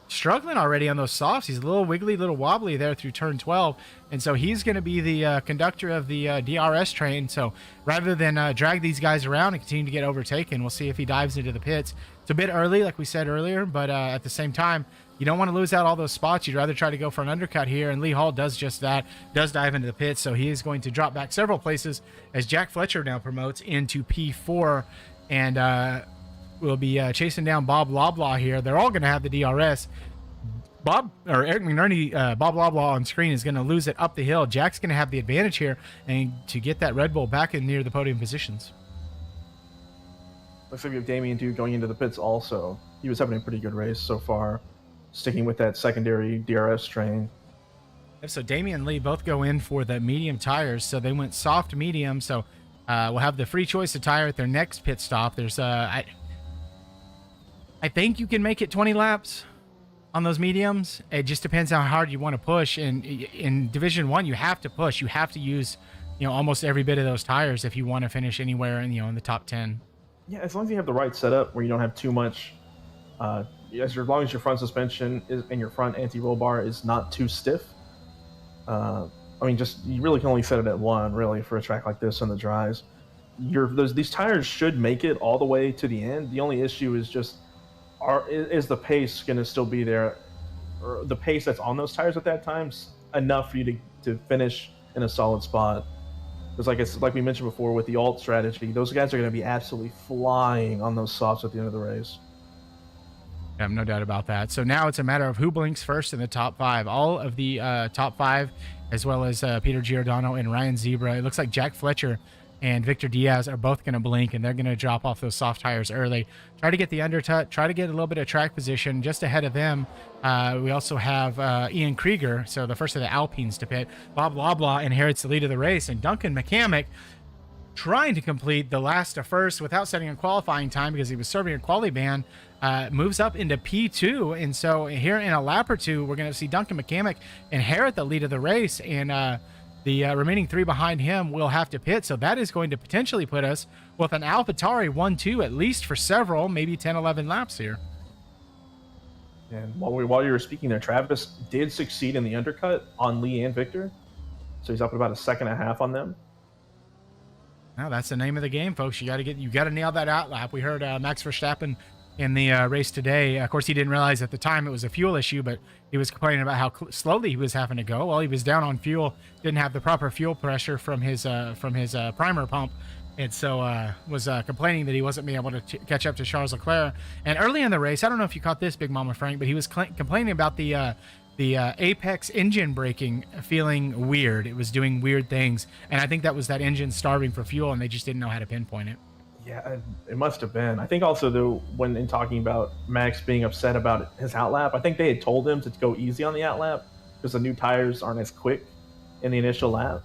struggling already on those softs. He's a little wiggly, little wobbly there through turn 12, and so he's going to be the conductor of the DRS train. So rather than drag these guys around and continue to get overtaken, we'll see if he dives into the pits. It's a bit early, like we said earlier, but at the same time, you don't want to lose out all those spots. You'd rather try to go for an undercut here, and Lee Hall does just that, does dive into the pits. So he is going to drop back several places as Jack Fletcher now promotes into P4, and we'll be chasing down Bob Loblaw here. They're all going to have the DRS. Eric McNerney, Bob Loblaw on screen is going to lose it up the hill. Jack's going to have the advantage here and to get that Red Bull back in near the podium positions. Looks like we have Damian Duke going into the pits also. He was having a pretty good race so far, sticking with that secondary DRS train. So Damian and Lee both go in for the medium tires, so they went soft medium. So we'll have the free choice of tire at their next pit stop. There's I think you can make it 20 laps on those mediums. It just depends how hard you want to push. And in Division 1, you have to push. You have to use, almost every bit of those tires if you want to finish anywhere in, in the top 10. Yeah, as long as you have the right setup where you don't have too much, as long as your front suspension and your front anti-roll bar is not too stiff. You really can only set it at 1, really, for a track like this on the dries. These tires should make it all the way to the end. The only issue is just, is the pace going to still be there, or the pace that's on those tires at that time enough for you to finish in a solid spot? Because like we mentioned before with the alt strategy, those guys are going to be absolutely flying on those softs at the end of the race. Yeah, no doubt about that. So now it's a matter of who blinks first in the top 5. All of the top 5, as well as Peter Giordano and Ryan Zebra. It looks like Jack Fletcher and Victor Diaz are both going to blink, and they're going to drop off those soft tires early. Try to get the undercut, try to get a little bit of track position just ahead of them. We also have Ian Krieger, so the first of the Alpines to pit. Bob Loblaw inherits the lead of the race, and Duncan McCamick trying to complete the last to first without setting a qualifying time because he was serving a quality ban, moves up into P2. And so here in a lap or two, we're going to see Duncan McCamick inherit the lead of the race, and the remaining 3 behind him will have to pit. So that is going to potentially put us with an AlphaTauri 1-2 at least for several, maybe 10, 11 laps here. And while you were speaking there, Travis did succeed in the undercut on Lee and Victor. So he's up at about a second and a half on them. Now that's the name of the game, folks. You got to nail that out lap. We heard Max Verstappen in the race today. Of course, he didn't realize at the time it was a fuel issue, but he was complaining about how slowly he was having to go. Well, he was down on fuel, didn't have the proper fuel pressure from his primer pump, and so was complaining that he wasn't being able to catch up to Charles Leclerc. And early in the race, I don't know if you caught this, Big Mama Frank, but he was complaining about the Apex engine braking feeling weird. It was doing weird things, and I think that was that engine starving for fuel, and they just didn't know how to pinpoint it. Yeah, it must have been. I think also, though, when in talking about Max being upset about his outlap, I think they had told him to go easy on the outlap because the new tires aren't as quick in the initial lap.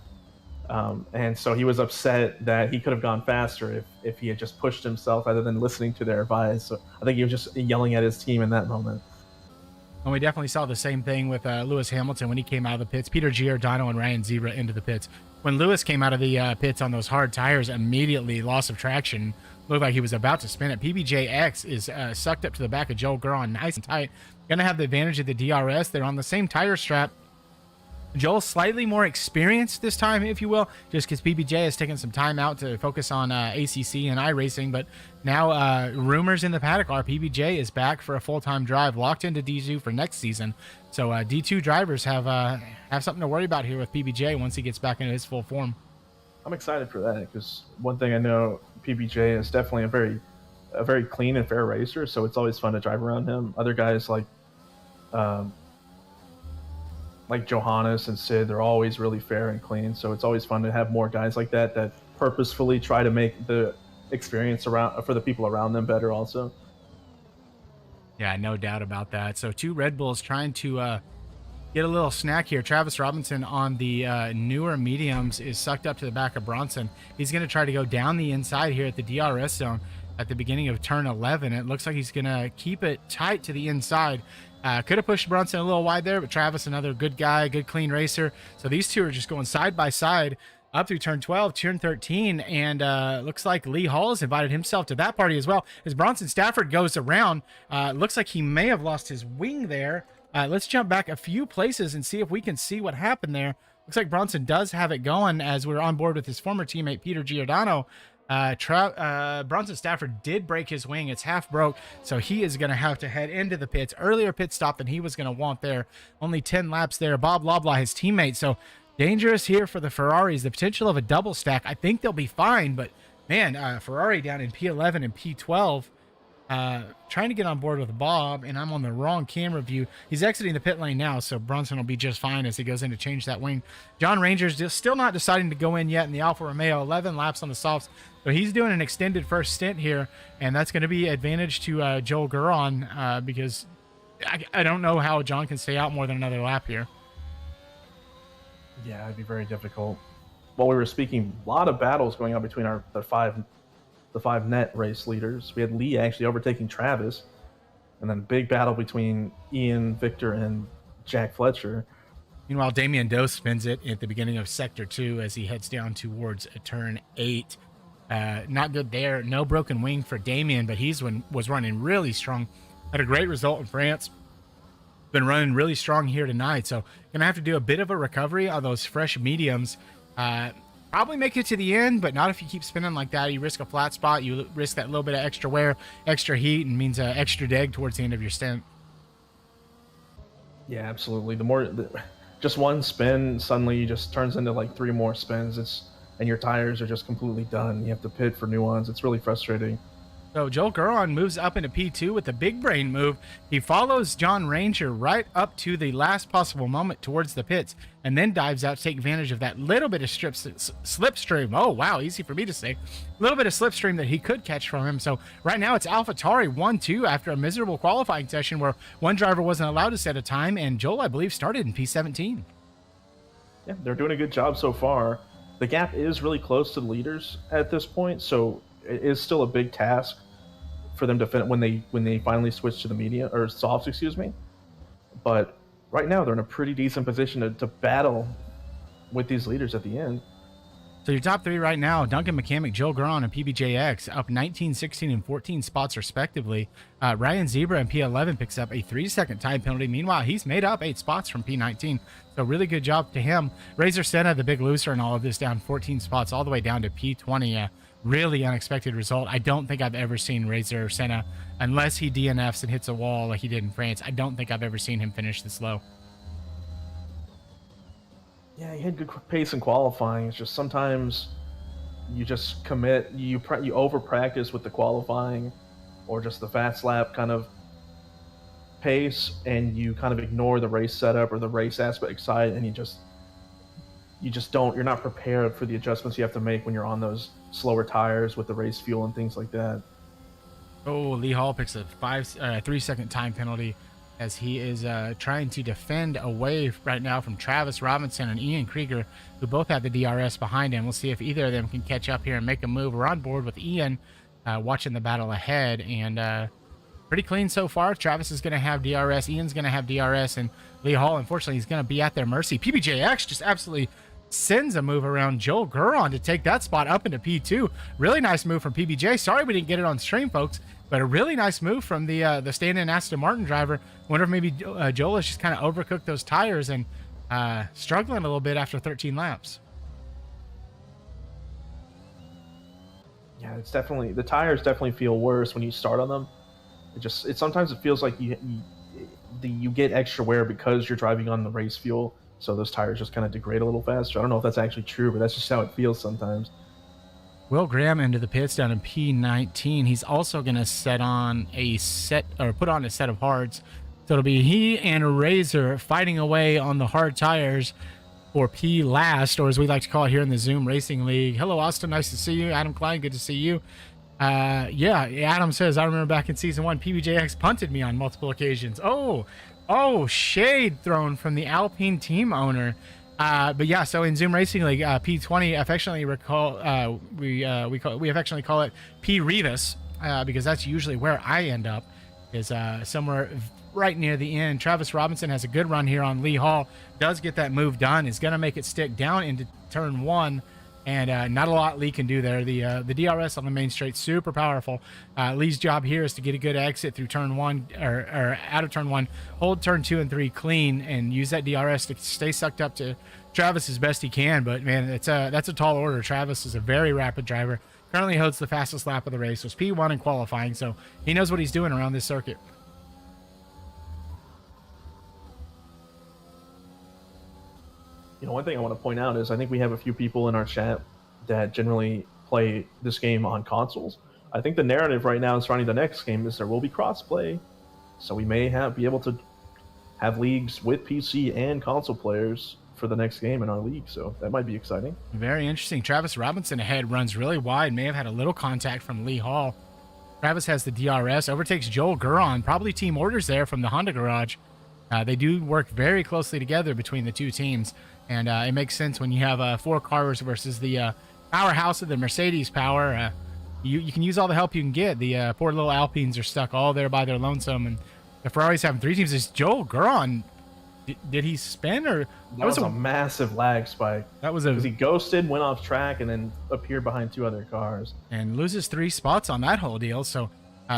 And so he was upset that he could have gone faster if he had just pushed himself rather than listening to their advice. So I think he was just yelling at his team in that moment. And we definitely saw the same thing with Lewis Hamilton when he came out of the pits. Peter Giordano and Ryan Zebra into the pits. When Lewis came out of the pits on those hard tires, immediately loss of traction. Looked like he was about to spin it. PBJX is sucked up to the back of Joe Guron, nice and tight. Going to have the advantage of the DRS. They're on the same tire strap. Joel's slightly more experienced this time, if you will, just because PBJ has taken some time out to focus on ACC and iRacing. But now rumors in the paddock are PBJ is back for a full-time drive, locked into D2 for next season. So D2 drivers have something to worry about here with PBJ once he gets back into his full form. I'm excited for that because one thing I know PBJ is definitely a very clean and fair racer, so it's always fun to drive around him. Other guys um, like Johannes and Sid, they're always really fair and clean. So it's always fun to have more guys like that that purposefully try to make the experience around for the people around them better. Also, Yeah, no doubt about that. So two Red Bulls trying to get a little snack here. Travis Robinson on the newer mediums is sucked up to the back of Bronson. He's going to try to go down the inside here at the DRS zone at the beginning of turn 11. It looks like he's going to keep it tight to the inside. Could have pushed Bronson a little wide there, but Travis, another good guy, good clean racer. So these two are just going side by side up through turn 12, turn 13, and looks like Lee Hall has invited himself to that party as well. As Bronson Stafford goes around, looks like he may have lost his wing there. Let's jump back a few places and see if we can see what happened there. Looks like Bronson does have it going as we're on board with his former teammate, Peter Giordano. Bronson Stafford did break his wing. It's half broke, so he is going to have to head into the pits. Earlier pit stop than he was going to want there. Only 10 laps there. Bob Loblaw, his teammate. So dangerous here for the Ferraris. The potential of a double stack. I think they'll be fine, but man, Ferrari down in P11 and P12. Trying to get on board with Bob, and I'm on the wrong camera view. He's exiting the pit lane now, so Bronson will be just fine as he goes in to change that wing. John Ranger's just still not deciding to go in yet in the Alfa Romeo. 11 laps on the softs, so he's doing an extended first stint here, and that's going to be advantage to Joel Guron because I don't know how John can stay out more than another lap here. yeah, it'd be very difficult. While we were speaking, a lot of battles going on between the five net race leaders. We had Lee actually overtaking Travis, and then a big battle between Ian, Victor, and Jack Fletcher. Meanwhile, Damian Doe spins it at the beginning of Sector 2 as he heads down towards turn 8. Not good there. No broken wing for Damian, but was running really strong. Had a great result in France. Been running really strong here tonight, so going to have to do a bit of a recovery on those fresh mediums. Probably make it to the end, but not if you keep spinning like that. You risk a flat spot. You risk that little bit of extra wear, extra heat, and means extra deg towards the end of your stint. Yeah, absolutely. Just one spin suddenly just turns into like 3 more spins. And your tires are just completely done. You have to pit for new ones. It's really frustrating. So Joel Guron moves up into P2 with a big brain move. He follows John Ranger right up to the last possible moment towards the pits and then dives out to take advantage of that little bit of slipstream. Oh, wow, easy for me to say. A little bit of slipstream that he could catch from him. So right now it's AlphaTauri 1-2 after a miserable qualifying session where one driver wasn't allowed to set a time, and Joel, I believe, started in P17. Yeah, they're doing a good job so far. The gap is really close to the leaders at this point, so it is still a big task for them to finish when they finally switch to the media or softs, excuse me. But right now they're in a pretty decent position to battle with these leaders at the end. So your top 3 right now, Duncan McCamick, Joel Guron, and PBJX up 19, 16, and 14 spots respectively. Ryan Zebra in P11 picks up a 3-second time penalty. Meanwhile, he's made up 8 spots from P19. So really good job to him. Razor Senna, the big loser in all of this, down 14 spots all the way down to P20. Really unexpected result. I don't think I've ever seen Razor Senna, unless he DNFs and hits a wall like he did in France. I don't think I've ever seen him finish this low. Yeah, he had good pace in qualifying. It's just sometimes you just commit, you over practice with the qualifying or just the fast lap kind of pace, and you kind of ignore the race setup or the race aspect side, and you're not prepared for the adjustments you have to make when you're on those slower tires with the race fuel and things like that. Oh, Lee Hall picks a 3-second time penalty as he is trying to defend away right now from Travis Robinson and Ian Krieger, who both have the DRS behind him. We'll see if either of them can catch up here and make a move. We're on board with Ian watching the battle ahead, and pretty clean so far. Travis is going to have DRS, Ian's going to have DRS, and Lee Hall, unfortunately, is going to be at their mercy. PBJX just absolutely sends a move around Joel Guron to take that spot up into P2. Really nice move from PBJ. Sorry we didn't get it on stream, folks, but a really nice move from the stand-in Aston Martin driver. Wonder if maybe Joel has just kind of overcooked those tires and struggling a little bit after 13 laps. Yeah, it's definitely, the tires definitely feel worse when you start on them. Sometimes it feels like you get extra wear because you're driving on the race fuel. So those tires just kind of degrade a little faster. I don't know if that's actually true, but that's just how it feels sometimes. Will Graham into the pits down in P19. He's also going to set on a set, or put on a set of hards. So it'll be he and Razor fighting away on the hard tires for P last, or as we like to call it here in the Zoom Racing League. Hello, Austin. Nice to see you. Adam Klein, good to see you. Yeah, Adam says, I remember back in season 1, PBJX punted me on multiple occasions. Oh, shade thrown from the Alpine team owner. But yeah, so in Zoom Racing League, P20 affectionately we affectionately call it P Rivas, because that's usually where I end up, is somewhere right near the end. Travis Robinson has a good run here on Lee Hall, does get that move done, is going to make it stick down into turn 1, and not a lot Lee can do there. The DRS on the main straight, super powerful. Lee's job here is to get a good exit through turn 1, or out of turn 1, hold turn 2 and 3 clean, and use that DRS to stay sucked up to Travis as best he can. But man, that's a tall order. Travis is a very rapid driver. Currently holds the fastest lap of the race. Was P1 in qualifying, so he knows what he's doing around this circuit. You know, one thing I want to point out is I think we have a few people in our chat that generally play this game on consoles. I think the narrative right now surrounding the next game is there will be crossplay, so we may be able to have leagues with PC and console players for the next game in our league, so that might be exciting. Very interesting. Travis Robinson ahead, runs really wide, may have had a little contact from Lee Hall. Travis has the DRS, overtakes Joel Guron, probably team orders there from the Honda garage. They do work very closely together between the two teams, and it makes sense when you have 4 cars versus the powerhouse of the Mercedes power. You can use all the help you can get. The poor little Alpines are stuck all there by their lonesome, and the Ferraris having 3 teams. Is Joel Guron, did he spin, or that was a massive lag spike? That was because he ghosted, went off track, and then appeared behind 2 other cars and loses 3 spots on that whole deal. So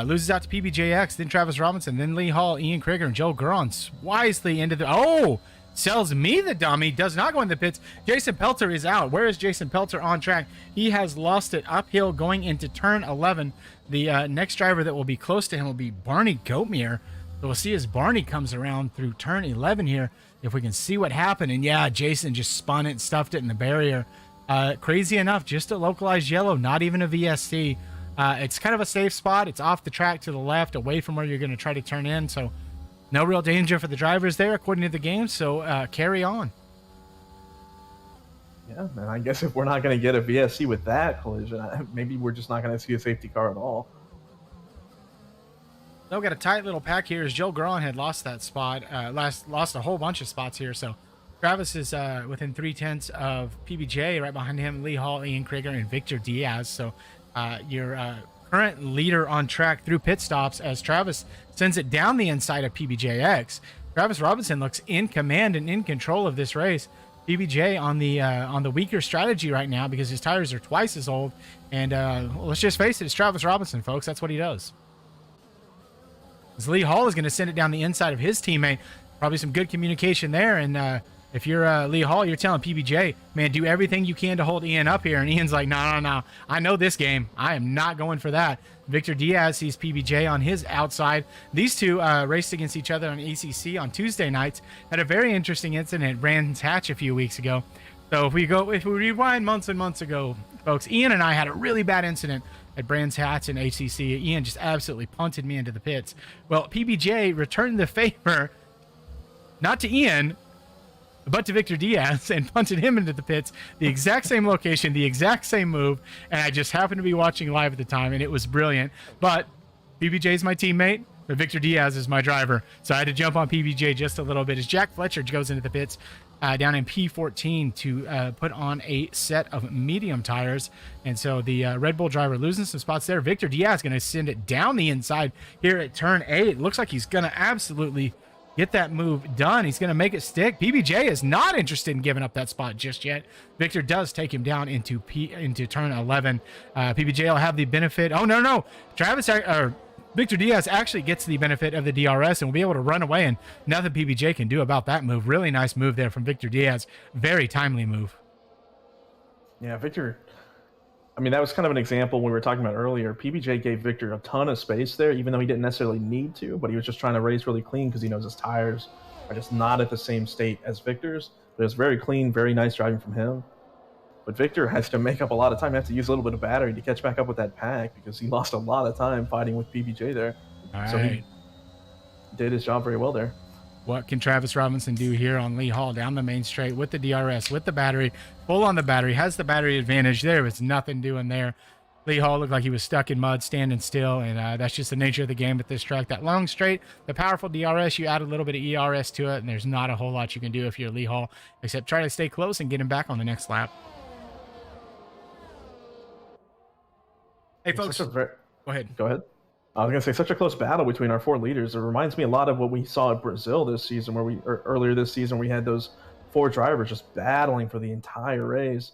loses out to PBJX, then Travis Robinson, then Lee Hall, Ian Krieger, and Joel Guron wisely into the sells me the dummy, does not go in the pits. Jason Pelter is out. Where is Jason Pelter on track? He has lost it uphill going into turn 11. The next driver that will be close to him will be Barney Goatmere. So we'll see as Barney comes around through turn 11 here, if we can see what happened. And yeah, Jason just spun it and stuffed it in the barrier. Crazy enough, just a localized yellow, not even a VSC. It's kind of a safe spot. It's off the track to the left, away from where you're going to try to turn in. So no real danger for the drivers there, according to the game. So carry on. Yeah, man, I guess if we're not going to get a VSC with that collision, maybe we're just not going to see a safety car at all. They've got a tight little pack here, as Joel Guron had lost that spot, lost a whole bunch of spots here. So Travis is within 0.3 of PBJ. Right behind him, Lee Hall, Ian Krieger, and Victor Diaz. So your current leader on track through pit stops, as Travis sends it down the inside of PBJX. Travis Robinson looks in command and in control of this race. PBJ on the weaker strategy right now because his tires are twice as old. And let's just face it, it's Travis Robinson, folks. That's what he does. As Lee Hall is going to send it down the inside of his teammate. Probably some good communication there. And if you're Lee Hall, you're telling PBJ, man, do everything you can to hold Ian up here. And Ian's like, no. I know this game. I am not going for that. Victor Diaz sees PBJ on his outside. These two raced against each other on ACC on Tuesday nights. Had a very interesting incident at Brands Hatch a few weeks ago. So if we rewind months and months ago, folks, Ian and I had a really bad incident at Brands Hatch and ACC. Ian just absolutely punted me into the pits. Well, PBJ returned the favor, not to Ian, but to Victor Diaz, and punted him into the pits. The exact same location, the exact same move, and I just happened to be watching live at the time, and it was brilliant. But PBJ is my teammate, but Victor Diaz is my driver, so I had to jump on PBJ just a little bit as Jack Fletcher goes into the pits down in P14 to put on a set of medium tires. And so the Red Bull driver losing some spots there. Victor Diaz going to send it down the inside here at turn 8. It looks like he's going to absolutely get that move done. He's going to make it stick. PBJ is not interested in giving up that spot just yet. Victor does take him down into turn 11. PBJ will have the benefit. Oh, no. Victor Diaz actually gets the benefit of the DRS and will be able to run away, and nothing PBJ can do about that move. Really nice move there from Victor Diaz. Very timely move. Yeah, Victor, I mean, that was kind of an example we were talking about earlier. PBJ gave Victor a ton of space there, even though he didn't necessarily need to, but he was just trying to race really clean because he knows his tires are just not at the same state as Victor's. But it was very clean, very nice driving from him. But Victor has to make up a lot of time. He has to use a little bit of battery to catch back up with that pack because he lost a lot of time fighting with PBJ there. All so right. he did his job very well there. What can Travis Robinson do here on Lee Hall down the main straight with the DRS, with the battery, full on the battery, has the battery advantage. There was nothing doing there. Lee Hall looked like he was stuck in mud, standing still, and that's just the nature of the game at this track. That long straight, the powerful DRS, you add a little bit of ERS to it, and there's not a whole lot you can do if you're Lee Hall, except try to stay close and get him back on the next lap. Hey, folks. Go ahead. Go ahead. I was going to say, such a close battle between our 4 leaders. It reminds me a lot of what we saw at Brazil this season, or earlier this season, we had those 4 drivers just battling for the entire race.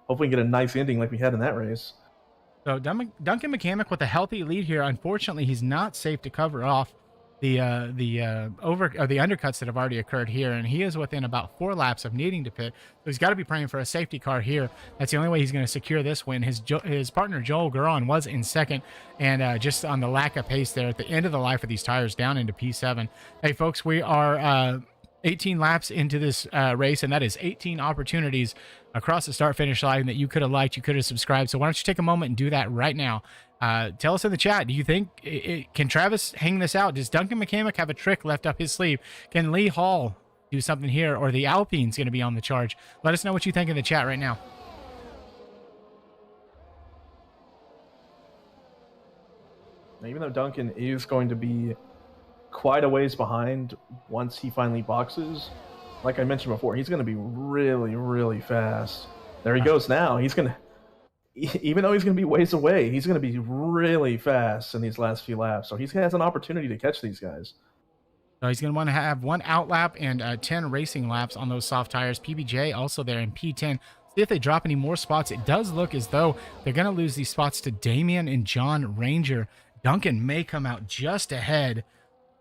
Hopefully we can get a nice ending like we had in that race. So Duncan McCamick with a healthy lead here. Unfortunately, he's not safe to cover off the undercuts that have already occurred here, and he is within about 4 laps of needing to pit. So he's got to be praying for a safety car here. That's the only way he's going to secure this win. His partner Joel Guerin was in second, and just on the lack of pace there at the end of the life of these tires, down into P7. Hey folks, we are 18 laps into this race, and that is 18 opportunities across the start finish line that you could have liked, you could have subscribed. So why don't you take a moment and do that right now? Tell us in the chat, do you think can Travis hang this out? Does Duncan McCamick have a trick left up his sleeve? Can Lee Hall do something here, or the Alpine's going to be on the charge? Let us know what you think in the chat right now. Even though Duncan is going to be quite a ways behind once he finally boxes, like I mentioned before, he's going to be really, really fast. There he goes now. He's going to, even though he's going to be ways away, he's going to be really fast in these last few laps. So he has an opportunity to catch these guys. So he's going to want to have 1 out lap and 10 racing laps on those soft tires. PBJ also there in P10. See if they drop any more spots. It does look as though they're going to lose these spots to Damian and John Ranger. Duncan may come out just ahead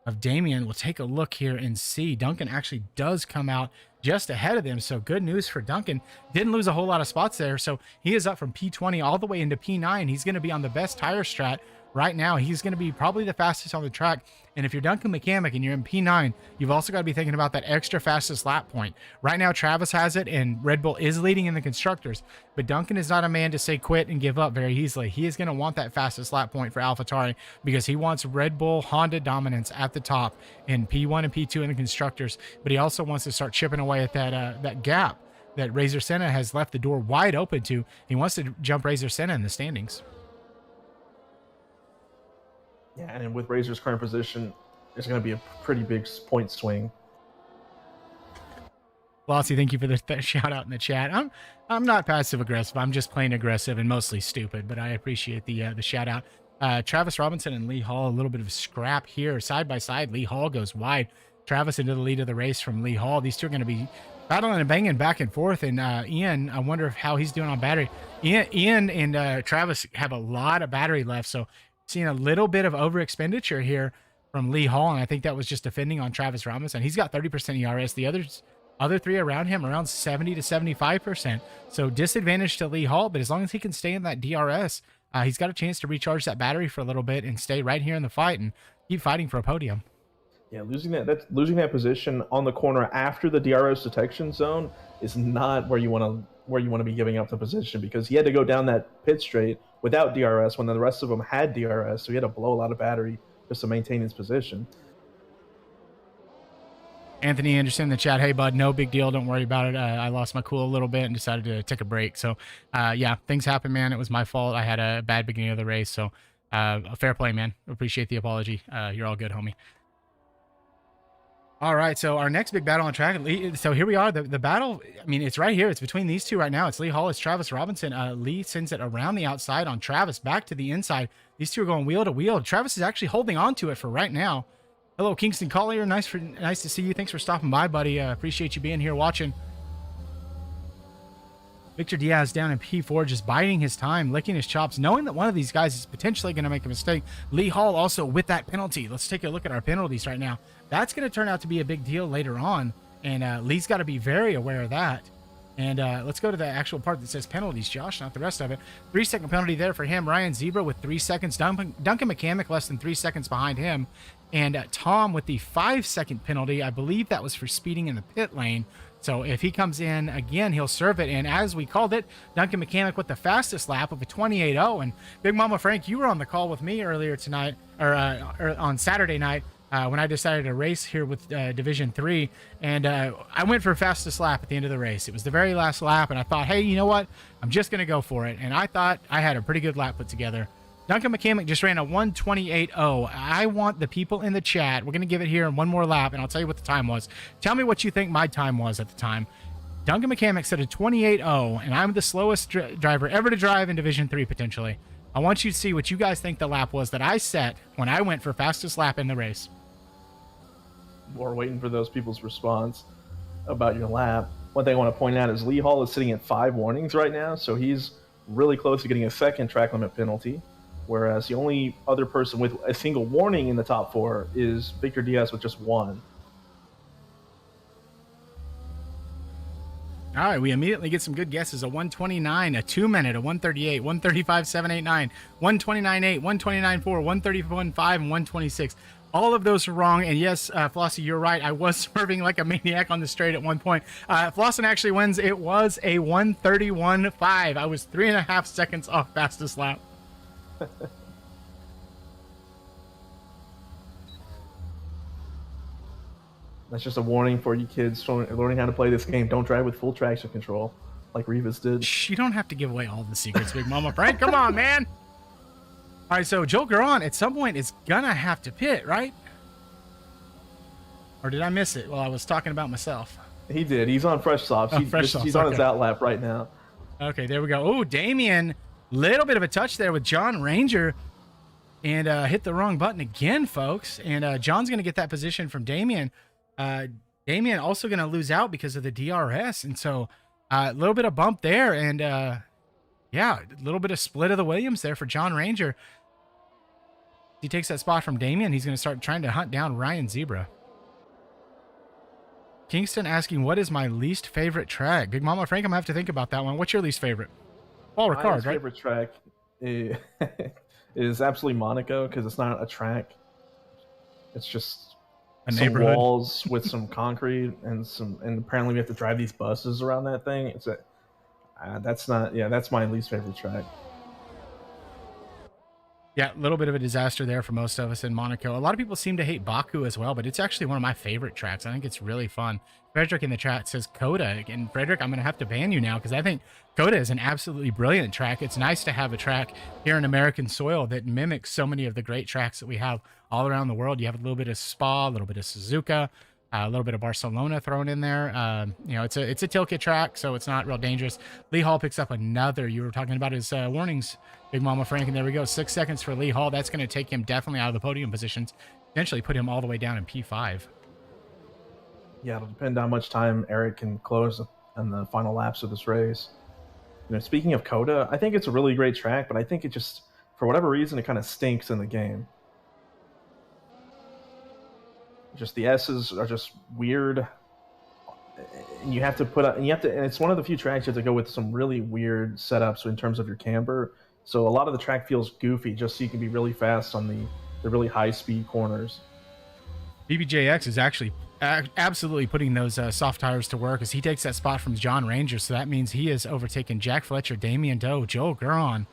of Damian. We'll take a look here and see. Duncan actually does come out just ahead of them, so good news for Duncan. Didn't lose a whole lot of spots there, so he is up from P20 all the way into P9. He's going to be on the best tire strat right now. He's going to be probably the fastest on the track, and if you're Duncan McCamick and you're in P9, you've also got to be thinking about that extra fastest lap point. Right now, Travis has it, and Red Bull is leading in the constructors, but Duncan is not a man to say quit and give up very easily. He is going to want that fastest lap point for AlphaTauri because he wants Red Bull Honda dominance at the top in P1 and P2 in the constructors, but he also wants to start chipping away at that gap that Razor Senna has left the door wide open to. He wants to jump Razor Senna in the standings. Yeah, and with Razor's current position, there's going to be a pretty big point swing. Flossie, thank you for the shout out in the chat. I'm not passive aggressive. I'm just plain aggressive and mostly stupid, but I appreciate the shout out. Travis Robinson and Lee Hall, a little bit of a scrap here, side by side. Lee Hall goes wide. Travis into the lead of the race from Lee Hall. These two are going to be battling and banging back and forth. And Ian, I wonder how he's doing on battery. Ian and Travis have a lot of battery left, so seeing a little bit of over expenditure here from Lee Hall, and I think that was just defending on Travis Robinson. He's got 30% ERS. The other 3 around him around 70 to 75%. So disadvantage to Lee Hall, but as long as he can stay in that DRS, he's got a chance to recharge that battery for a little bit and stay right here in the fight and keep fighting for a podium. Yeah, losing that position on the corner after the DRS detection zone is not where you want to be giving up the position, because he had to go down that pit straight without DRS when the rest of them had DRS, so he had to blow a lot of battery just to maintain his position. Anthony Anderson in the chat, hey bud, no big deal, don't worry about it. I lost my cool a little bit and decided to take a break. So yeah, things happen, man. It was my fault. I had a bad beginning of the race, so fair play, man. Appreciate the apology. You're all good, homie. All right, so our next big battle on track. So here we are. The battle, I mean, it's right here. It's between these two right now. It's Lee Hall, it's Travis Robinson. Lee sends it around the outside on Travis, back to the inside. These two are going wheel to wheel. Travis is actually holding on to it for right now. Hello, Kingston Collier. Nice to see you. Thanks for stopping by, buddy. Appreciate you being here watching. Victor Diaz down in P4, just biding his time, licking his chops, knowing that one of these guys is potentially going to make a mistake. Lee Hall also with that penalty. Let's take a look at our penalties right now. That's going to turn out to be a big deal later on, and Lee's got to be very aware of that. And let's go to the actual part that says penalties, Josh, not the rest of it. 3-second penalty there for him. Ryan Zebra with 3 seconds. Duncan McCamick less than 3 seconds behind him. And Tom with the 5-second penalty. I believe that was for speeding in the pit lane. So if he comes in again, he'll serve it. And as we called it, Duncan McCamick with the fastest lap of a 28.0. And Big Mama Frank, you were on the call with me earlier tonight, or on Saturday night, when I decided to race here with Division 3. And I went for fastest lap at the end of the race. It was the very last lap, and I thought, hey, you know what? I'm just going to go for it. And I thought I had a pretty good lap put together. Duncan McCamick just ran a 1:28.0. I want the people in the chat. We're going to give it here in one more lap, and I'll tell you what the time was. Tell me what you think my time was at the time. Duncan McCamick said a 28.0, and I'm the slowest driver ever to drive in Division 3, potentially. I want you to see what you guys think the lap was that I set when I went for fastest lap in the race. We're waiting for those people's response about your lap. One thing I want to point out is Lee Hall is sitting at 5 warnings right now, so he's really close to getting a second track limit penalty. Whereas the only other person with a single warning in the top 4 is Victor Diaz with just 1. All right, we immediately get some good guesses. A 129, a 2-minute, a 138, 135.789, 129.8, 129.4, 131.5, and 126. All of those are wrong. And yes, Flossie, you're right. I was swerving like a maniac on the straight at one point. Flossin actually wins. It was a 131.5. I was 3.5 seconds off fastest lap. That's just a warning for you kids learning how to play this game. Don't drive with full traction control like Rivas did. Shh, you don't have to give away all the secrets, Big Mama Frank. Come on, man. All right, so Joel Garon at some point is gonna have to pit, right? Or did I miss it while I was talking about myself? He did. He's on fresh softs. He's on his out lap right now. Okay, there we go. Oh, Damien, little bit of a touch there with John Ranger, and hit the wrong button again, folks. And John's going to get that position from Damien. Damien also going to lose out because of the DRS, and so a little bit of bump there, and yeah, a little bit of split of the Williams there for John Ranger. He takes that spot from Damien. He's going to start trying to hunt down Ryan Zebra. Kingston asking, what is my least favorite track? Big Mama Frank, I'm going to have to think about that one. What's your least favorite? Paul Ricard, right? My favorite track is absolutely Monaco, because it's not a track. It's just some walls with some concrete and apparently we have to drive these buses around that thing. That's my least favorite track. Yeah, a little bit of a disaster there for most of us in Monaco. A lot of people seem to hate Baku as well, but it's actually one of my favorite tracks. I think it's really fun. Frederick in the chat says Coda. And Frederick, I'm going to have to ban you now because I think Coda is an absolutely brilliant track. It's nice to have a track here in American soil that mimics so many of the great tracks that we have all around the world. You have a little bit of Spa, a little bit of Suzuka, a little bit of Barcelona thrown in there. You know, it's a tail kit track, so it's not real dangerous. Lee Hall picks up another. You were talking about his warnings, Big Mama Frank, and there we go. 6 seconds for Lee Hall. That's going to take him definitely out of the podium positions, potentially put him all the way down in P5. Yeah, it'll depend on how much time Eric can close in the final laps of this race. You know, speaking of Coda, I think it's a really great track, but I think it just, for whatever reason, it kind of stinks in the game. Just the S's are just weird, and you have to and it's one of the few tracks you have to go with some really weird setups in terms of your camber. So a lot of the track feels goofy, just so you can be really fast on the really high speed corners. BBJX is actually absolutely putting those soft tires to work as he takes that spot from John Ranger. So that means he has overtaken Jack Fletcher, Damien Doe, Joel Guron,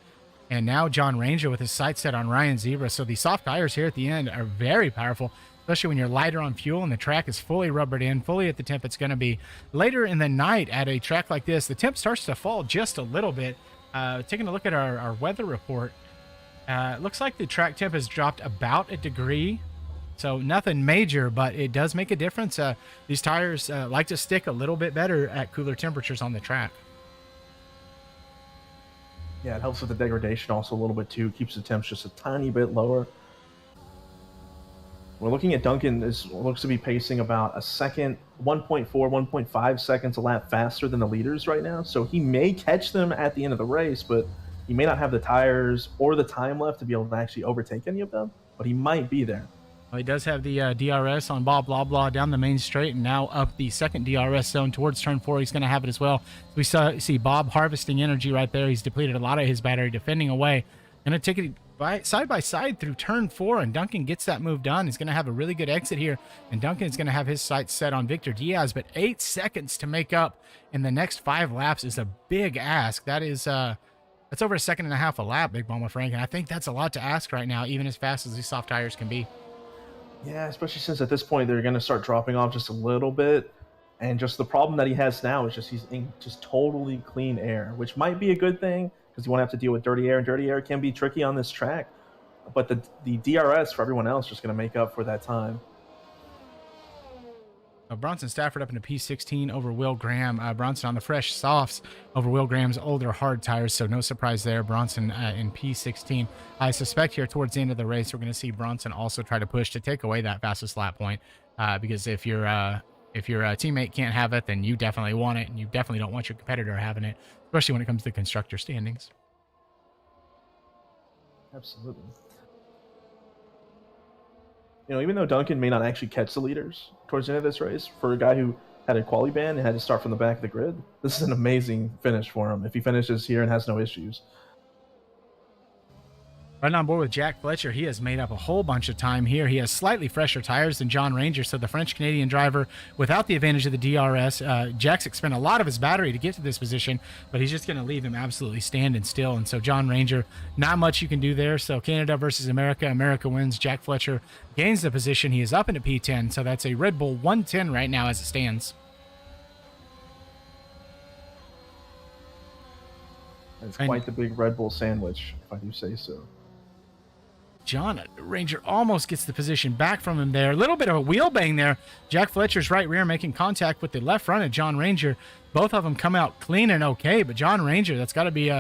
and now John Ranger with his sights set on Ryan Zebra. So the soft tires here at the end are very powerful, especially when you're lighter on fuel and the track is fully rubbered in, fully at the temp it's going to be. Later in the night at a track like this, the temp starts to fall just a little bit. Taking a look at our weather report, it looks like the track temp has dropped about a degree. So nothing major, but it does make a difference. These tires like to stick a little bit better at cooler temperatures on the track. Yeah, it helps with the degradation also a little bit too. Keeps the temps just a tiny bit lower. We're looking at Duncan looks to be pacing about a second, 1.4, 1.5 seconds a lap faster than the leaders right now. So he may catch them at the end of the race, but he may not have the tires or the time left to be able to actually overtake any of them. But he might be there. Well, he does have the DRS on Bob Blah Blah down the main straight, and now up the second DRS zone towards turn 4. He's going to have it as well. We see Bob harvesting energy right there. He's depleted a lot of his battery, defending away. Going to side by side through turn 4, and Duncan gets that move done. He's going to have a really good exit here, and Duncan is going to have his sights set on Victor Diaz. But 8 seconds to make up in the next 5 laps is a big ask. That is that's over 1.5 seconds a lap, Big Mama Frank, and I think that's a lot to ask right now, even as fast as these soft tires can be. Yeah, especially since at this point they're going to start dropping off just a little bit. And just the problem that he has now is just he's in just totally clean air, which might be a good thing because you won't have to deal with dirty air, and dirty air can be tricky on this track. But the DRS for everyone else is just going to make up for that time. Bronson Stafford up into P16 over Will Graham. Bronson on the fresh softs over Will Graham's older hard tires, so no surprise there. Bronson in P16. I suspect here towards the end of the race, we're going to see Bronson also try to push to take away that fastest lap point, because if your teammate can't have it, then you definitely want it, and you definitely don't want your competitor having it, especially when it comes to constructor standings. Absolutely. You know, even though Duncan may not actually catch the leaders towards the end of this race, for a guy who had a quali ban and had to start from the back of the grid, this is an amazing finish for him if he finishes here and has no issues. Right on board with Jack Fletcher. He has made up a whole bunch of time here. He has slightly fresher tires than John Ranger, so the French-Canadian driver without the advantage of the DRS. Jack's spent a lot of his battery to get to this position, but he's just going to leave him absolutely standing still. And so John Ranger, not much you can do there. So Canada versus America. America wins. Jack Fletcher gains the position. He is up into P10, so that's a Red Bull 110 right now as it stands. It's quite the big Red Bull sandwich, if I do say so. John Ranger almost gets the position back from him there. A little bit of a wheel bang there. Jack Fletcher's right rear making contact with the left front of John Ranger. Both of them come out clean and okay, but John Ranger, that's got to be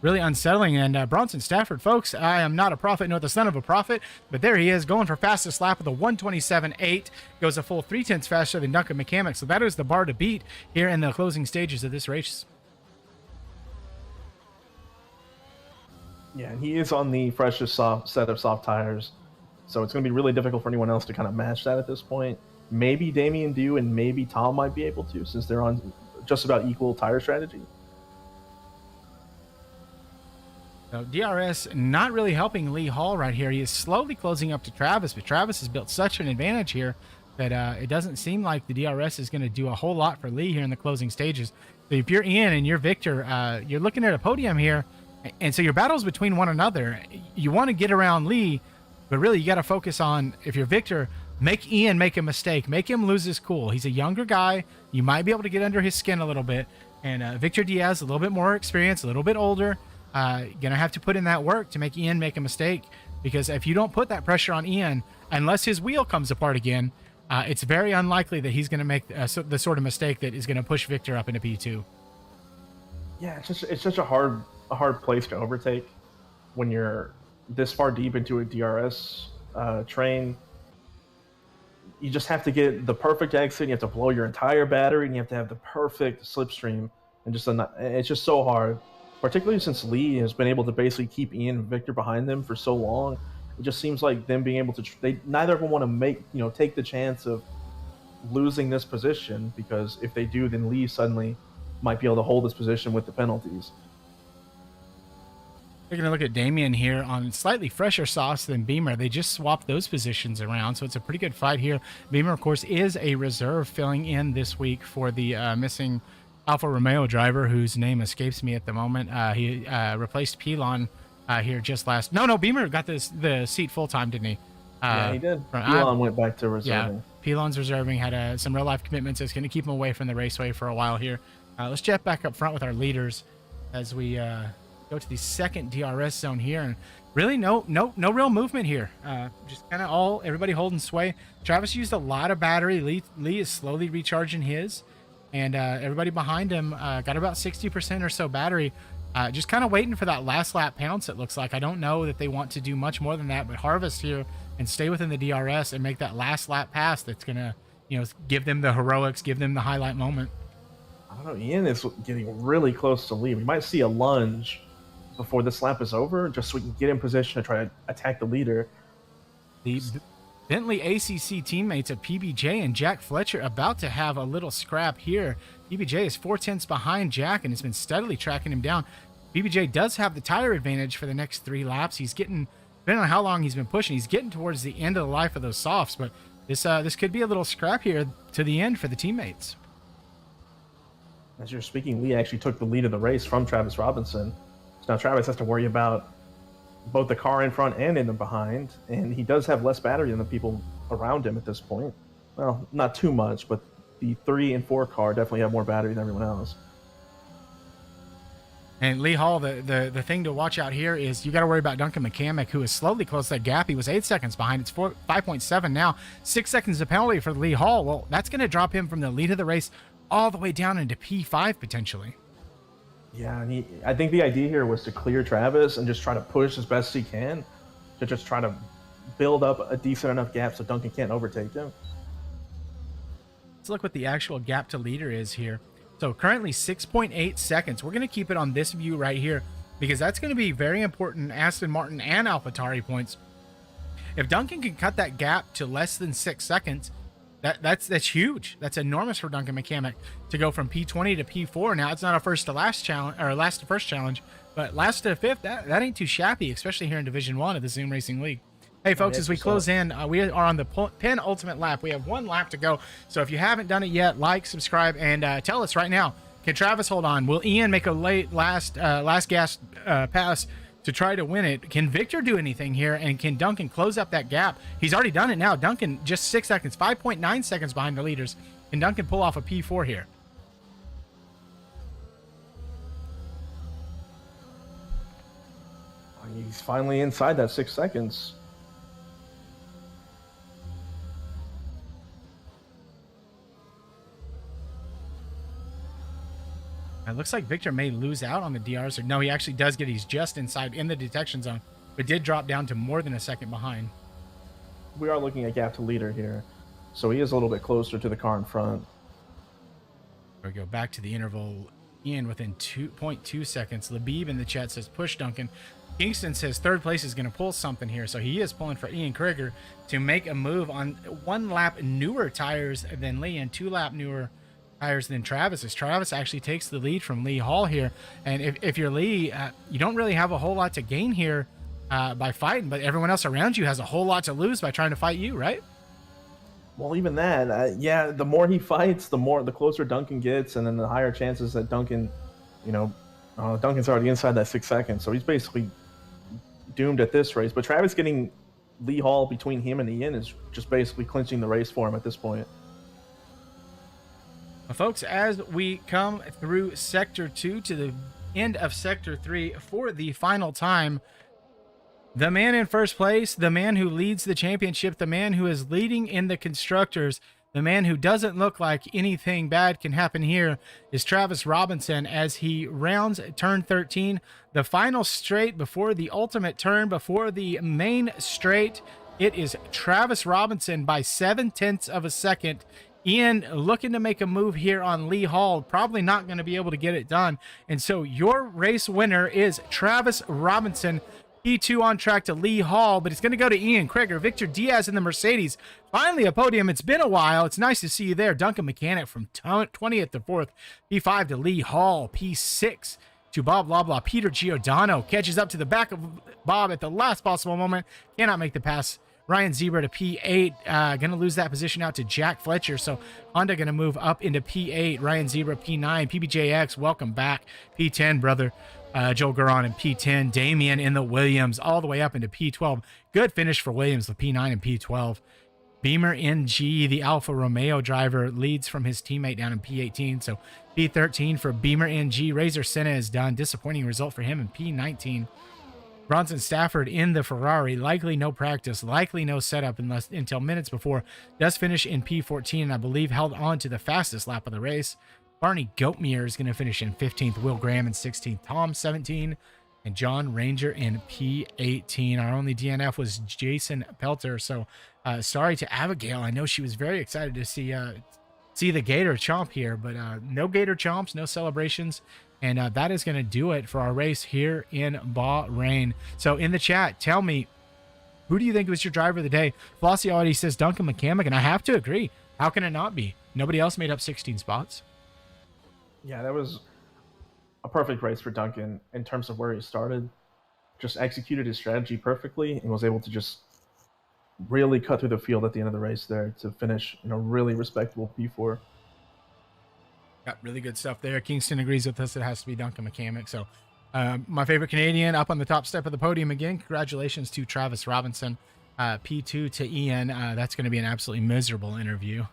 really unsettling. And Bronson Stafford, folks, I am not a prophet nor the son of a prophet, but there he is going for fastest lap with a 1:27.8. Goes a full 0.3 faster than Duncan McCamick. So that is the bar to beat here in the closing stages of this race. Yeah, and he is on the freshest set of soft tires, so it's going to be really difficult for anyone else to kind of match that at this point. Maybe Damian Dew and maybe Tom might be able to, since they're on just about equal tire strategy. So DRS not really helping Lee Hall right here. He is slowly closing up to Travis, but Travis has built such an advantage here that it doesn't seem like the DRS is going to do a whole lot for Lee here in the closing stages. So if you're Ian and you're Victor, you're looking at a podium here. And so your battle's between one another. You want to get around Lee, but really you got to focus on, if you're Victor, make Ian make a mistake. Make him lose his cool. He's a younger guy. You might be able to get under his skin a little bit. And Victor Diaz, a little bit more experience, a little bit older. Going to have to put in that work to make Ian make a mistake. Because if you don't put that pressure on Ian, unless his wheel comes apart again, it's very unlikely that he's going to make the sort of mistake that is going to push Victor up into P2. Yeah, it's such a hard place to overtake when you're this far deep into a DRS train. You just have to get the perfect exit. You have to blow your entire battery, and you have to have the perfect slipstream. And it's just so hard, particularly since Lee has been able to basically keep Ian and Victor behind them for so long. It just seems like them being able to neither of them want to take the chance of losing this position, because if they do, then Lee suddenly might be able to hold this position with the penalties. Taking a look at Damien here on slightly fresher softs than Beamer. They just swapped those positions around, so it's a pretty good fight here. Beamer, of course, is a reserve filling in this week for the missing Alfa Romeo driver whose name escapes me at the moment. He replaced Pilon here just last... No, Beamer got the seat full-time, didn't he? Yeah, he did. Pilon went back to reserving. Yeah, Pilon's reserving, had some real-life commitments that's going to keep him away from the raceway for a while here. Let's jet back up front with our leaders as we... go to the second DRS zone here, and really no real movement here. Just kind of everybody holding sway. Travis used a lot of battery. Lee is slowly recharging his, and everybody behind him got about 60% or so battery. Just kind of waiting for that last lap pounce, it looks like. I don't know that they want to do much more than that, but harvest here and stay within the DRS and make that last lap pass that's gonna, give them the heroics, give them the highlight moment. I don't know. Ian is getting really close to Lee. We might see a lunge before this lap is over, just so we can get in position to try to attack the leader. The Bentley ACC teammates of PBJ and Jack Fletcher about to have a little scrap here. PBJ is 0.4 behind Jack and has been steadily tracking him down. BBJ does have the tire advantage for the next 3 laps. He's getting, depending on how long he's been pushing, he's getting towards the end of the life of those softs, but this could be a little scrap here to the end for the teammates. As you're speaking, Lee actually took the lead of the race from Travis Robinson. So now Travis has to worry about both the car in front and in the behind, and he does have less battery than the people around him at this point. Well, not too much, but the 3 and 4 car definitely have more battery than everyone else. And Lee Hall, the thing to watch out here is you got to worry about Duncan McCamick, who has slowly closed that gap. He was 8 seconds behind. It's 5.7 now. 6 seconds of penalty for Lee Hall. Well, that's going to drop him from the lead of the race all the way down into P5 potentially. Yeah, and I think the idea here was to clear Travis and just try to push as best he can to just try to build up a decent enough gap so Duncan can't overtake him. Let's look what the actual gap to leader is here. So currently 6.8 seconds. We're going to keep it on this view right here because that's going to be very important Aston Martin and AlphaTauri points. If Duncan can cut that gap to less than 6 seconds, that's huge. That's enormous for Duncan McCamick to go from P20 to P4. Now it's not a first to last challenge or last to first challenge, but last to fifth, that ain't too shabby, especially here in Division 1 of the Zoom Racing League. Hey folks, as we close in, we are on the penultimate lap. We have 1 lap to go. So if you haven't done it yet, like, subscribe, and tell us right now, can Travis hold on? Will Ian make a late last gas pass to try to win it? Can Victor do anything here? And can Duncan close up that gap? He's already done it now. Duncan just 6 seconds, 5.9 seconds behind the leaders. Can Duncan pull off a P4 here? He's finally inside that 6 seconds. It looks like Victor may lose out on the DRs. Or no, he actually does get. He's just inside in the detection zone, but did drop down to more than a second behind. We are looking at gap to leader here, so he is a little bit closer to the car in front. We go back to the interval. Ian within 2.2 seconds. Labib in the chat says push Duncan. Kingston says third place is going to pull something here, so he is pulling for Ian Krieger to make a move on 1 lap newer tires than Lee and 2 lap newer tires than Travis, as Travis actually takes the lead from Lee Hall here. And if you're Lee, you don't really have a whole lot to gain here by fighting, but everyone else around you has a whole lot to lose by trying to fight you, right? Well, even that, yeah, the more he fights, the closer Duncan gets, and then the higher chances that Duncan, Duncan's already inside that 6 seconds, so he's basically doomed at this race. But Travis getting Lee Hall between him and Ian is just basically clinching the race for him at this point. Well, folks, as we come through Sector 2 to the end of Sector 3 for the final time, the man in first place, the man who leads the championship, the man who is leading in the constructors, the man who doesn't look like anything bad can happen here is Travis Robinson as he rounds turn 13, the final straight before the ultimate turn, before the main straight. It is Travis Robinson by 0.7 of a second. Ian looking to make a move here on Lee Hall, probably not going to be able to get it done. And so your race winner is Travis Robinson. P2 on track to Lee Hall, but it's going to go to Ian Krieger. Victor Diaz in the Mercedes. Finally a podium. It's been a while. It's nice to see you there. Duncan McCamick from 20th to 4th. P5 to Lee Hall. P6 to Bob Loblaw. Peter Giordano catches up to the back of Bob at the last possible moment. Cannot make the pass. Ryan Zebra to P8. Going to lose that position out to Jack Fletcher. So Honda going to move up into P8. Ryan Zebra P9. PBJX, welcome back. P10, brother. Joel Garon in P10. Damian in the Williams all the way up into P12. Good finish for Williams with P9 and P12. Beamer NG, the Alfa Romeo driver, leads from his teammate down in P18. So P13 for Beamer NG. Razor Senna is done. Disappointing result for him in P19. Bronson Stafford in the Ferrari, likely no practice, likely no setup until minutes before, does finish in P14 and I believe held on to the fastest lap of the race. Barney Goatmere is going to finish in 15th, Will Graham in 16th, Tom 17, and John Ranger in P18. Our only DNF was Jason Pelter, so sorry to Abigail. I know she was very excited to see the Gator Chomp here, but no Gator Chomps, no celebrations. And that is going to do it for our race here in Bahrain. So in the chat, tell me, who do you think was your driver of the day? Flossie already says Duncan McCamick, and I have to agree. How can it not be? Nobody else made up 16 spots. Yeah, that was a perfect race for Duncan in terms of where he started. Just executed his strategy perfectly and was able to just really cut through the field at the end of the race there to finish in a really respectable P4. Got really good stuff there. Kingston agrees with us. It has to be Duncan McCamick. So, my favorite Canadian up on the top step of the podium again. Congratulations to Travis Robinson. P2 to Ian. That's going to be an absolutely miserable interview.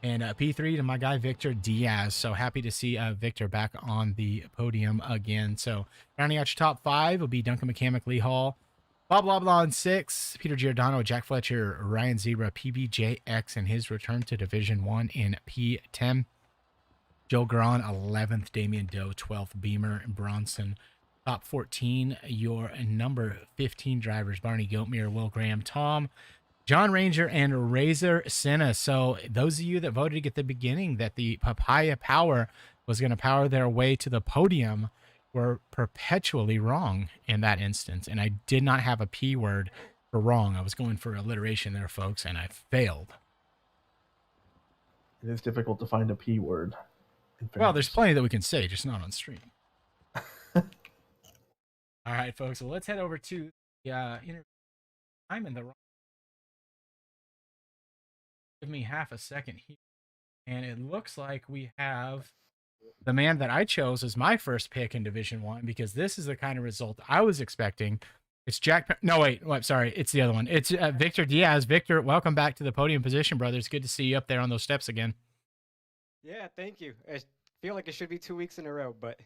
And P3 to my guy Victor Diaz. So happy to see Victor back on the podium again. So rounding out your top 5 will be Duncan McCamick, Lee Hall, blah blah blah in 6, Peter Giordano, Jack Fletcher, Ryan Zebra, PBJX, and his return to Division 1 in P10. Joe Garon, 11th, Damian Doe, 12th, Beamer, and Bronson. Top 14, your number 15 drivers, Barney Giltmere, Will Graham, Tom, John Ranger, and Razor Senna. So those of you that voted at the beginning that the Papaya Power was going to power their way to the podium were perpetually wrong in that instance. And I did not have a P word for wrong. I was going for alliteration there, folks, and I failed. It is difficult to find a P word. Well, there's plenty that we can say, just not on stream. All right, folks. So let's head over to the interview. I'm in the wrong. Give me half a second here. And it looks like we have the man that I chose as my first pick in Division 1 because this is the kind of result I was expecting. It's Jack. No, wait. Sorry. It's the other one. It's Victor Diaz. Victor, welcome back to the podium position, brother. It's good to see you up there on those steps again. Yeah, thank you. I feel like it should be 2 weeks in a row, but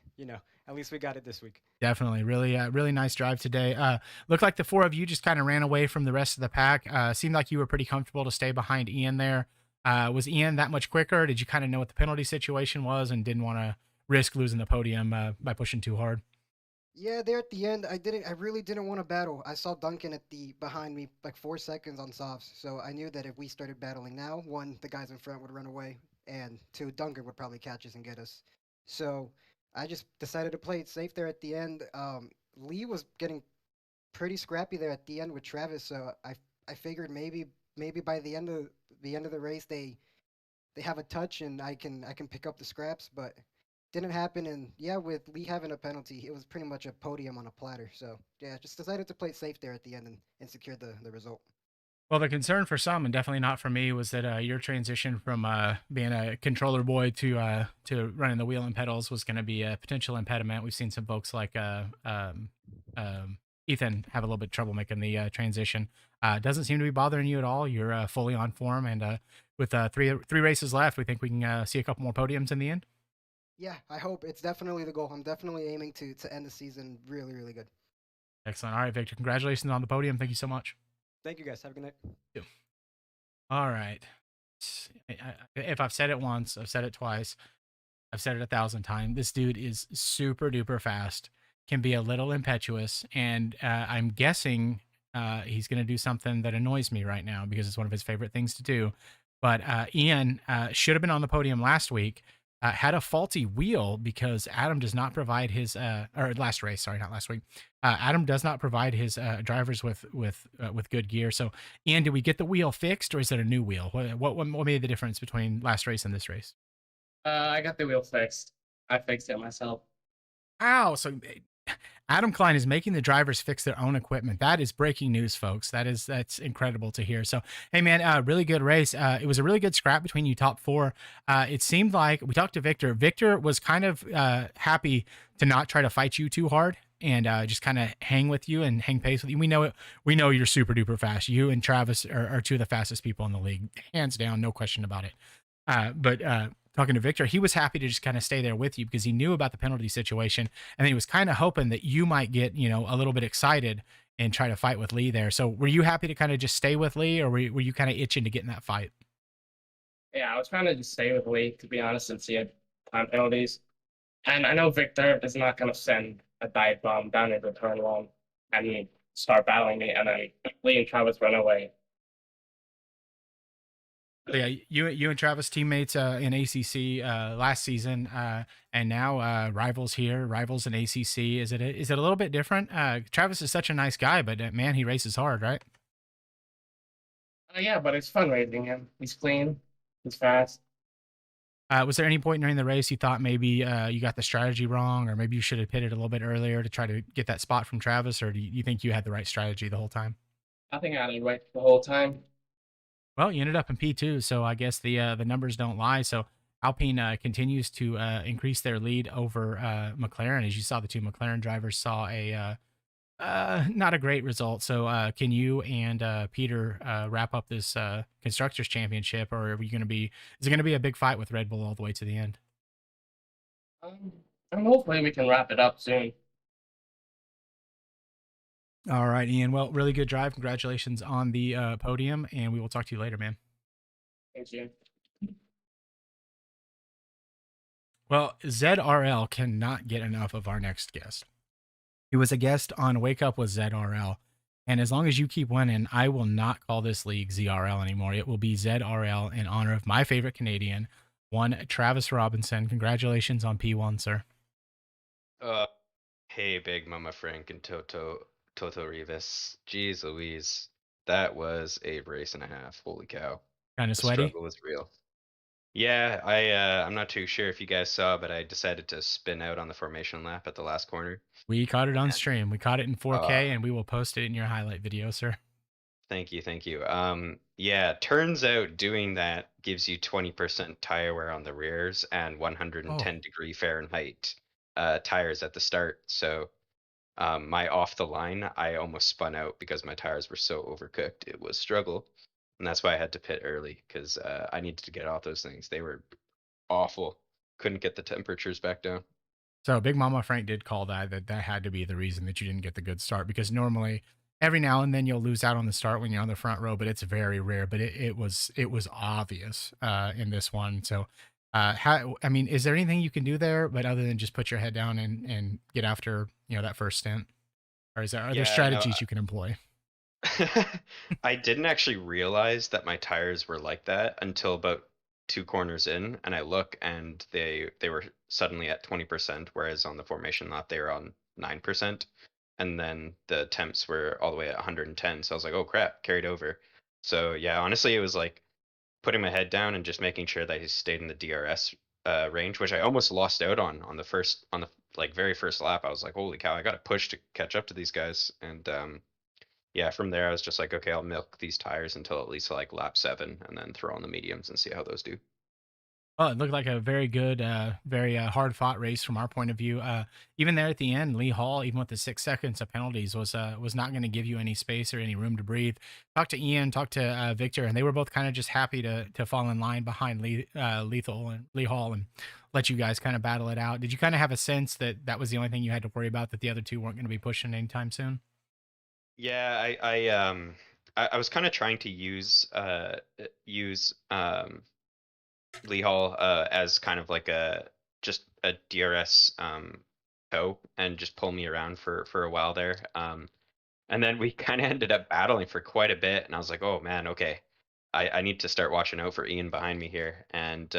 at least we got it this week. Definitely, really nice drive today. Looked like the 4 of you just kind of ran away from the rest of the pack. Seemed like you were pretty comfortable to stay behind Ian there. Was Ian that much quicker? Did you kind of know what the penalty situation was and didn't want to risk losing the podium by pushing too hard? Yeah, there at the end, I really didn't want to battle. I saw Duncan behind me like 4 seconds on softs, so I knew that if we started battling now, 1, the guys in front would run away, and 2, Duncan would probably catch us and get us. So I just decided to play it safe there at the end. Lee was getting pretty scrappy there at the end with Travis, so I figured maybe by the end of the race they have a touch and I can pick up the scraps, but didn't happen. And yeah, with Lee having a penalty, it was pretty much a podium on a platter. So yeah, just decided to play it safe there at the end and secure the result. Well, the concern for some, and definitely not for me, was that your transition from being a controller boy to running the wheel and pedals was going to be a potential impediment. We've seen some folks like Ethan have a little bit of trouble making the transition. Doesn't seem to be bothering you at all. You're fully on form, and with three races left, we think we can see a couple more podiums in the end. Yeah, I hope. It's definitely the goal. I'm definitely aiming to end the season really, really good. Excellent. All right, Victor, congratulations on the podium. Thank you so much. Thank you guys. Have a good night. All right. If I've said it once, I've said it twice, I've said it 1,000 times. This dude is super duper fast, can be a little impetuous, and I'm guessing he's going to do something that annoys me right now because it's one of his favorite things to do. But Ian should have been on the podium last week. Had a faulty wheel because Adam does not provide his or last race, sorry, not last week. Adam does not provide his drivers with good gear. So, Ian, did we get the wheel fixed, or is it a new wheel? What made the difference between last race and this race? I got the wheel fixed. I fixed it myself. Ow! So Adam Klein is making the drivers fix their own equipment. That is breaking news, folks. That's incredible to hear. So, hey, man, really good race. It was a really good scrap between you top 4. It seemed like we talked to Victor. Victor was kind of happy to not try to fight you too hard and just kind of hang with you and hang pace with you. We know it. We know you're super duper fast. You and Travis are 2 of the fastest people in the league, hands down, no question about it. But talking to Victor, he was happy to just kind of stay there with you because he knew about the penalty situation, and he was kind of hoping that you might get, a little bit excited and try to fight with Lee there. So were you happy to kind of just stay with Lee, or were you kind of itching to get in that fight? Yeah, I was trying to just stay with Lee, to be honest, since he had time penalties. And I know Victor is not going to send a dive bomb down into turn 1 and start battling me, and then Lee and Travis run away. Yeah, you and Travis teammates in ACC last season, and now rivals here, rivals in ACC. Is it a little bit different? Travis is such a nice guy, but man, he races hard, right? Yeah, but it's fun racing him. He's clean. He's fast. Was there any point during the race you thought maybe you got the strategy wrong, or maybe you should have pitted a little bit earlier to try to get that spot from Travis, or do you think you had the right strategy the whole time? I think I had it right the whole time. Well, you ended up in P2, so I guess the numbers don't lie. So Alpine continues to increase their lead over McLaren. As you saw, the two McLaren drivers saw a not a great result. So can you and Peter wrap up this constructors championship, or are we going to be? Is it going to be a big fight with Red Bull all the way to the end? Um, and hopefully we can wrap it up soon. All right, Ian. Well, really good drive. Congratulations on the podium, and we will talk to you later, man. Thanks, you. Well, ZRL cannot get enough of our next guest. He was a guest on Wake Up with ZRL. And as long as you keep winning, I will not call this league ZRL anymore. It will be ZRL in honor of my favorite Canadian, one Travis Robinson. Congratulations on P1, sir. Uh, hey, Big Mama Frank and Toto Rivas. Jeez Louise, that was a race and a half. Holy cow, Kind of the sweaty. struggle was real. Yeah, I'm not too sure if you guys saw, but I decided to spin out on the formation lap at the last corner. We caught it on And stream. We caught it in 4K, and we will post it in your highlight video, sir. thank you, thank you. Yeah, turns out doing that gives you 20% tire wear on the rears and 110-degree Fahrenheit tires at the start. So my off the line, I almost spun out because my tires were so overcooked. It was struggle, and that's why I had to pit early because I needed to get off those things. They were awful. Couldn't get the temperatures back down. So Big Mama Frank did call that had to be the reason that you didn't get the good start, because normally every now and then you'll lose out on the start when you're on the front row, but it's very rare. But it was obvious in this one. So how, I mean, is there anything you can do there, but other than just put your head down and get after that first stint, or are there Yeah, no, strategies you can employ? I didn't actually realize that my tires were like that until about two corners in, and I look and they were suddenly at 20%, whereas on the formation lap they were on 9%, and then the temps were all the way at 110. So I was like, oh crap, carried over. So yeah, honestly, it was like putting my head down and just making sure that he stayed in the DRS range, which I almost lost out on the like very first lap. I was like, holy cow, I got to push to catch up to these guys, and yeah, from there I was just like, okay, I'll milk these tires until at least like lap 7, and then throw on the mediums and see how those do. Well, it looked like a very good, very hard fought race from our point of view. Even there at the end, Lee Hall, even with the 6 seconds of penalties, was not going to give you any space or any room to breathe. Talked to Ian, talked to Victor, and they were both kind of just happy to fall in line behind Lethal and Lee Hall and let you guys kind of battle it out. Did you kind of have a sense that that was the only thing you had to worry about, that the other two weren't going to be pushing anytime soon? Yeah, I was kind of trying to use Lee Hall as kind of like a just a DRS toe and just pull me around for a while there. And then we kind of ended up battling for quite a bit, and I was like, oh man, okay, I need to start watching out for Ian behind me here. And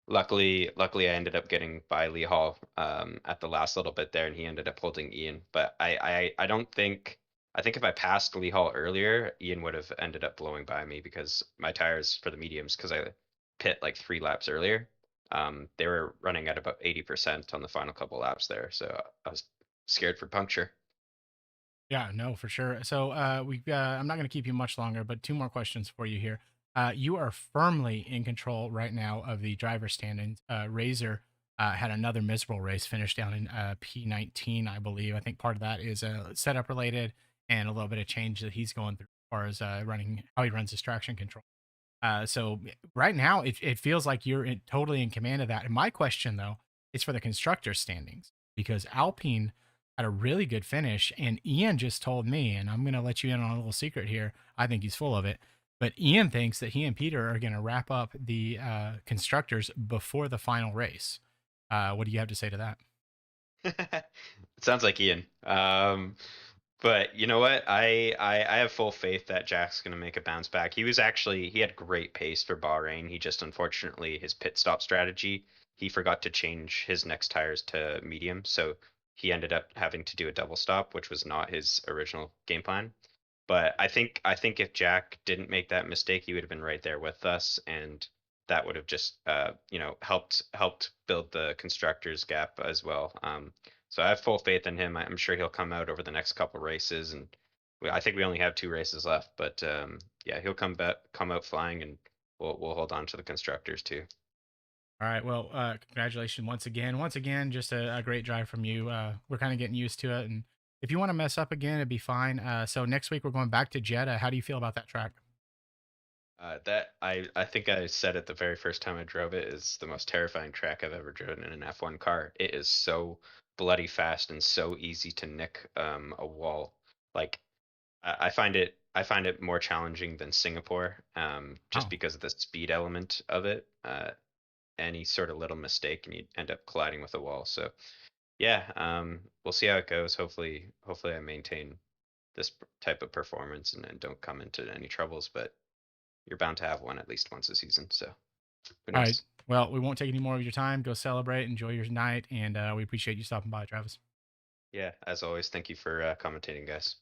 luckily I ended up getting by Lee Hall at the last little bit there, and he ended up holding Ian. But I don't think, I think if I passed Lee Hall earlier, Ian would have ended up blowing by me because my tires for the mediums, because I pit like 3 laps earlier, they were running at about 80% on the final couple laps there. So I was scared for puncture. Yeah, no, for sure. So I'm not going to keep you much longer, but two more questions for you here. You are firmly in control right now of the driver standings. Razor had another miserable race, finished down in P19, I believe. I think part of that is setup related and a little bit of change that he's going through as far as running how he runs his traction control. So right now, it feels like you're totally in command of that. And my question, though, is for the constructor standings, because Alpine had a really good finish. And Ian just told me, and I'm going to let you in on a little secret here. I think he's full of it. But Ian thinks that he and Peter are going to wrap up the constructors before the final race. What do you have to say to that? It sounds like Ian. But you know what? I have full faith that Jack's gonna make a bounce back. He had great pace for Bahrain. He just unfortunately his pit stop strategy, he forgot to change his next tires to medium, so he ended up having to do a double stop, which was not his original game plan. But I think if Jack didn't make that mistake, he would have been right there with us, and that would have just helped build the constructors gap as well. So I have full faith in him. I'm sure he'll come out over the next couple races, and I think we only have 2 races left. But yeah, he'll come out flying, and we'll hold on to the constructors too. All right. Well, congratulations once again. Once again, just a great drive from you. We're kind of getting used to it, and if you want to mess up again, it'd be fine. So next week we're going back to Jeddah. How do you feel about that track? That I think I said it the very first time I drove it, is the most terrifying track I've ever driven in an F1 car. It is so bloody fast and so easy to nick a wall. Like I find it more challenging than Singapore, just Oh, because of the speed element of it. Any sort of little mistake and you end up colliding with a wall. So yeah, we'll see how it goes. Hopefully I maintain this type of performance and don't come into any troubles, but you're bound to have one at least once a season. So who all right. knows? Well, we won't take any more of your time. Go celebrate, enjoy your night, and we appreciate you stopping by, Travis. Yeah, as always, thank you for commentating, guys.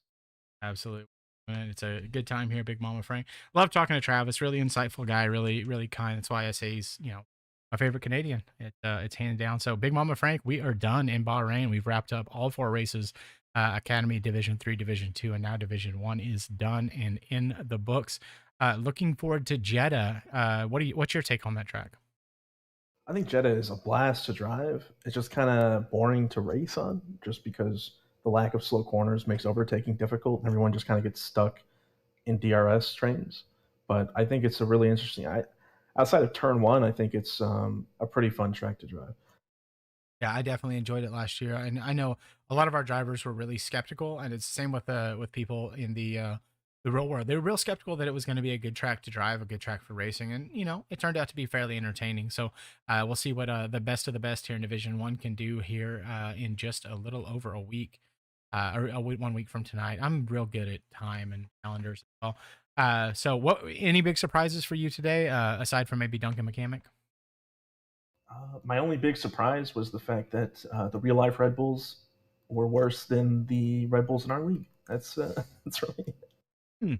Absolutely. And it's a good time here, Big Mama Frank. Love talking to Travis. Really insightful guy. Really, really kind. That's why I say he's, my favorite Canadian. It's hands down. So, Big Mama Frank, we are done in Bahrain. We've wrapped up all 4 races. Academy, Division 3, Division 2, and now Division 1 is done and in the books. Looking forward to Jeddah. What's your take on that track? I think Jeddah is a blast to drive. It's just kind of boring to race on, just because the lack of slow corners makes overtaking difficult. Everyone just kind of gets stuck in DRS trains. But I think it's a really interesting. Outside of turn one, I think it's a pretty fun track to drive. Yeah, I definitely enjoyed it last year, and I know a lot of our drivers were really skeptical, and it's the same with people in the real world. They were real skeptical that it was going to be a good track to drive, a good track for racing, and it turned out to be fairly entertaining. So we'll see what the best of the best here in Division 1 can do here in just a little over a week, or 1 week from tonight. I'm real good at time and calendars as well. So what? Any big surprises for you today, aside from maybe Duncan McCamick? My only big surprise was the fact that the real life Red Bulls were worse than the Red Bulls in our league. That's that's really. Hmm.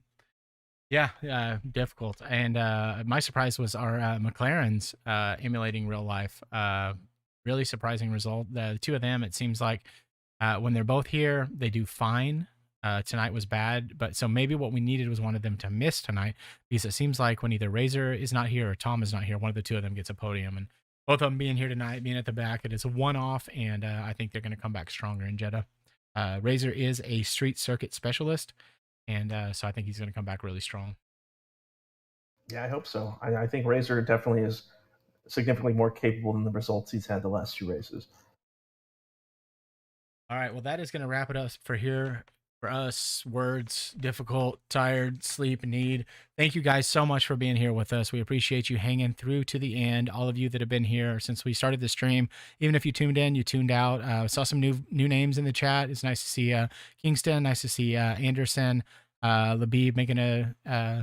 Yeah, difficult. And my surprise was our McLarens emulating real life. Really surprising result. The two of them, it seems like when they're both here, they do fine. Tonight was bad, but so maybe what we needed was one of them to miss tonight, because it seems like when either Razor is not here or Tom is not here, one of the two of them gets a podium. And both of them being here tonight, being at the back, it is a one-off, and I think they're going to come back stronger in Jeddah. Razor is a street circuit specialist, and so I think he's going to come back really strong. Yeah, I hope so. I think Razor definitely is significantly more capable than the results he's had the last 2 races. All right, well, that is going to wrap it up for here. For us, words, difficult, tired, sleep, need. Thank you guys so much for being here with us. We appreciate you hanging through to the end. All of you that have been here since we started the stream. Even if you tuned in, you tuned out. Saw some new names in the chat. It's nice to see Kingston. Nice to see Anderson, Labib making a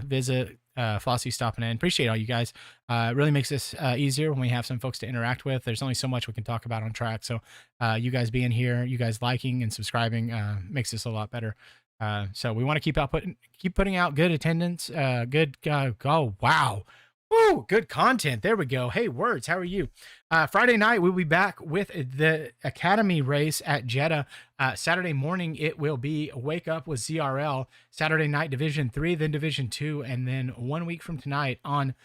visit. Flossie stopping in. Appreciate all you guys. It really makes this easier when we have some folks to interact with. There's only so much we can talk about on track. So you guys being here, you guys liking and subscribing makes this a lot better. So we want to keep putting out good attendance. Oh wow. Woo, good content. There we go. Hey, Words, how are you? Friday night, we'll be back with the Academy race at Jeddah. Saturday morning, it will be Wake Up with ZRL. Saturday night, Division 3, then Division 2. And then 1 week from tonight, on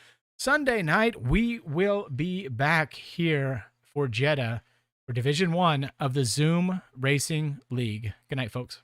Sunday night, we will be back here for Jeddah for Division 1 of the Zoom Racing League. Good night, folks.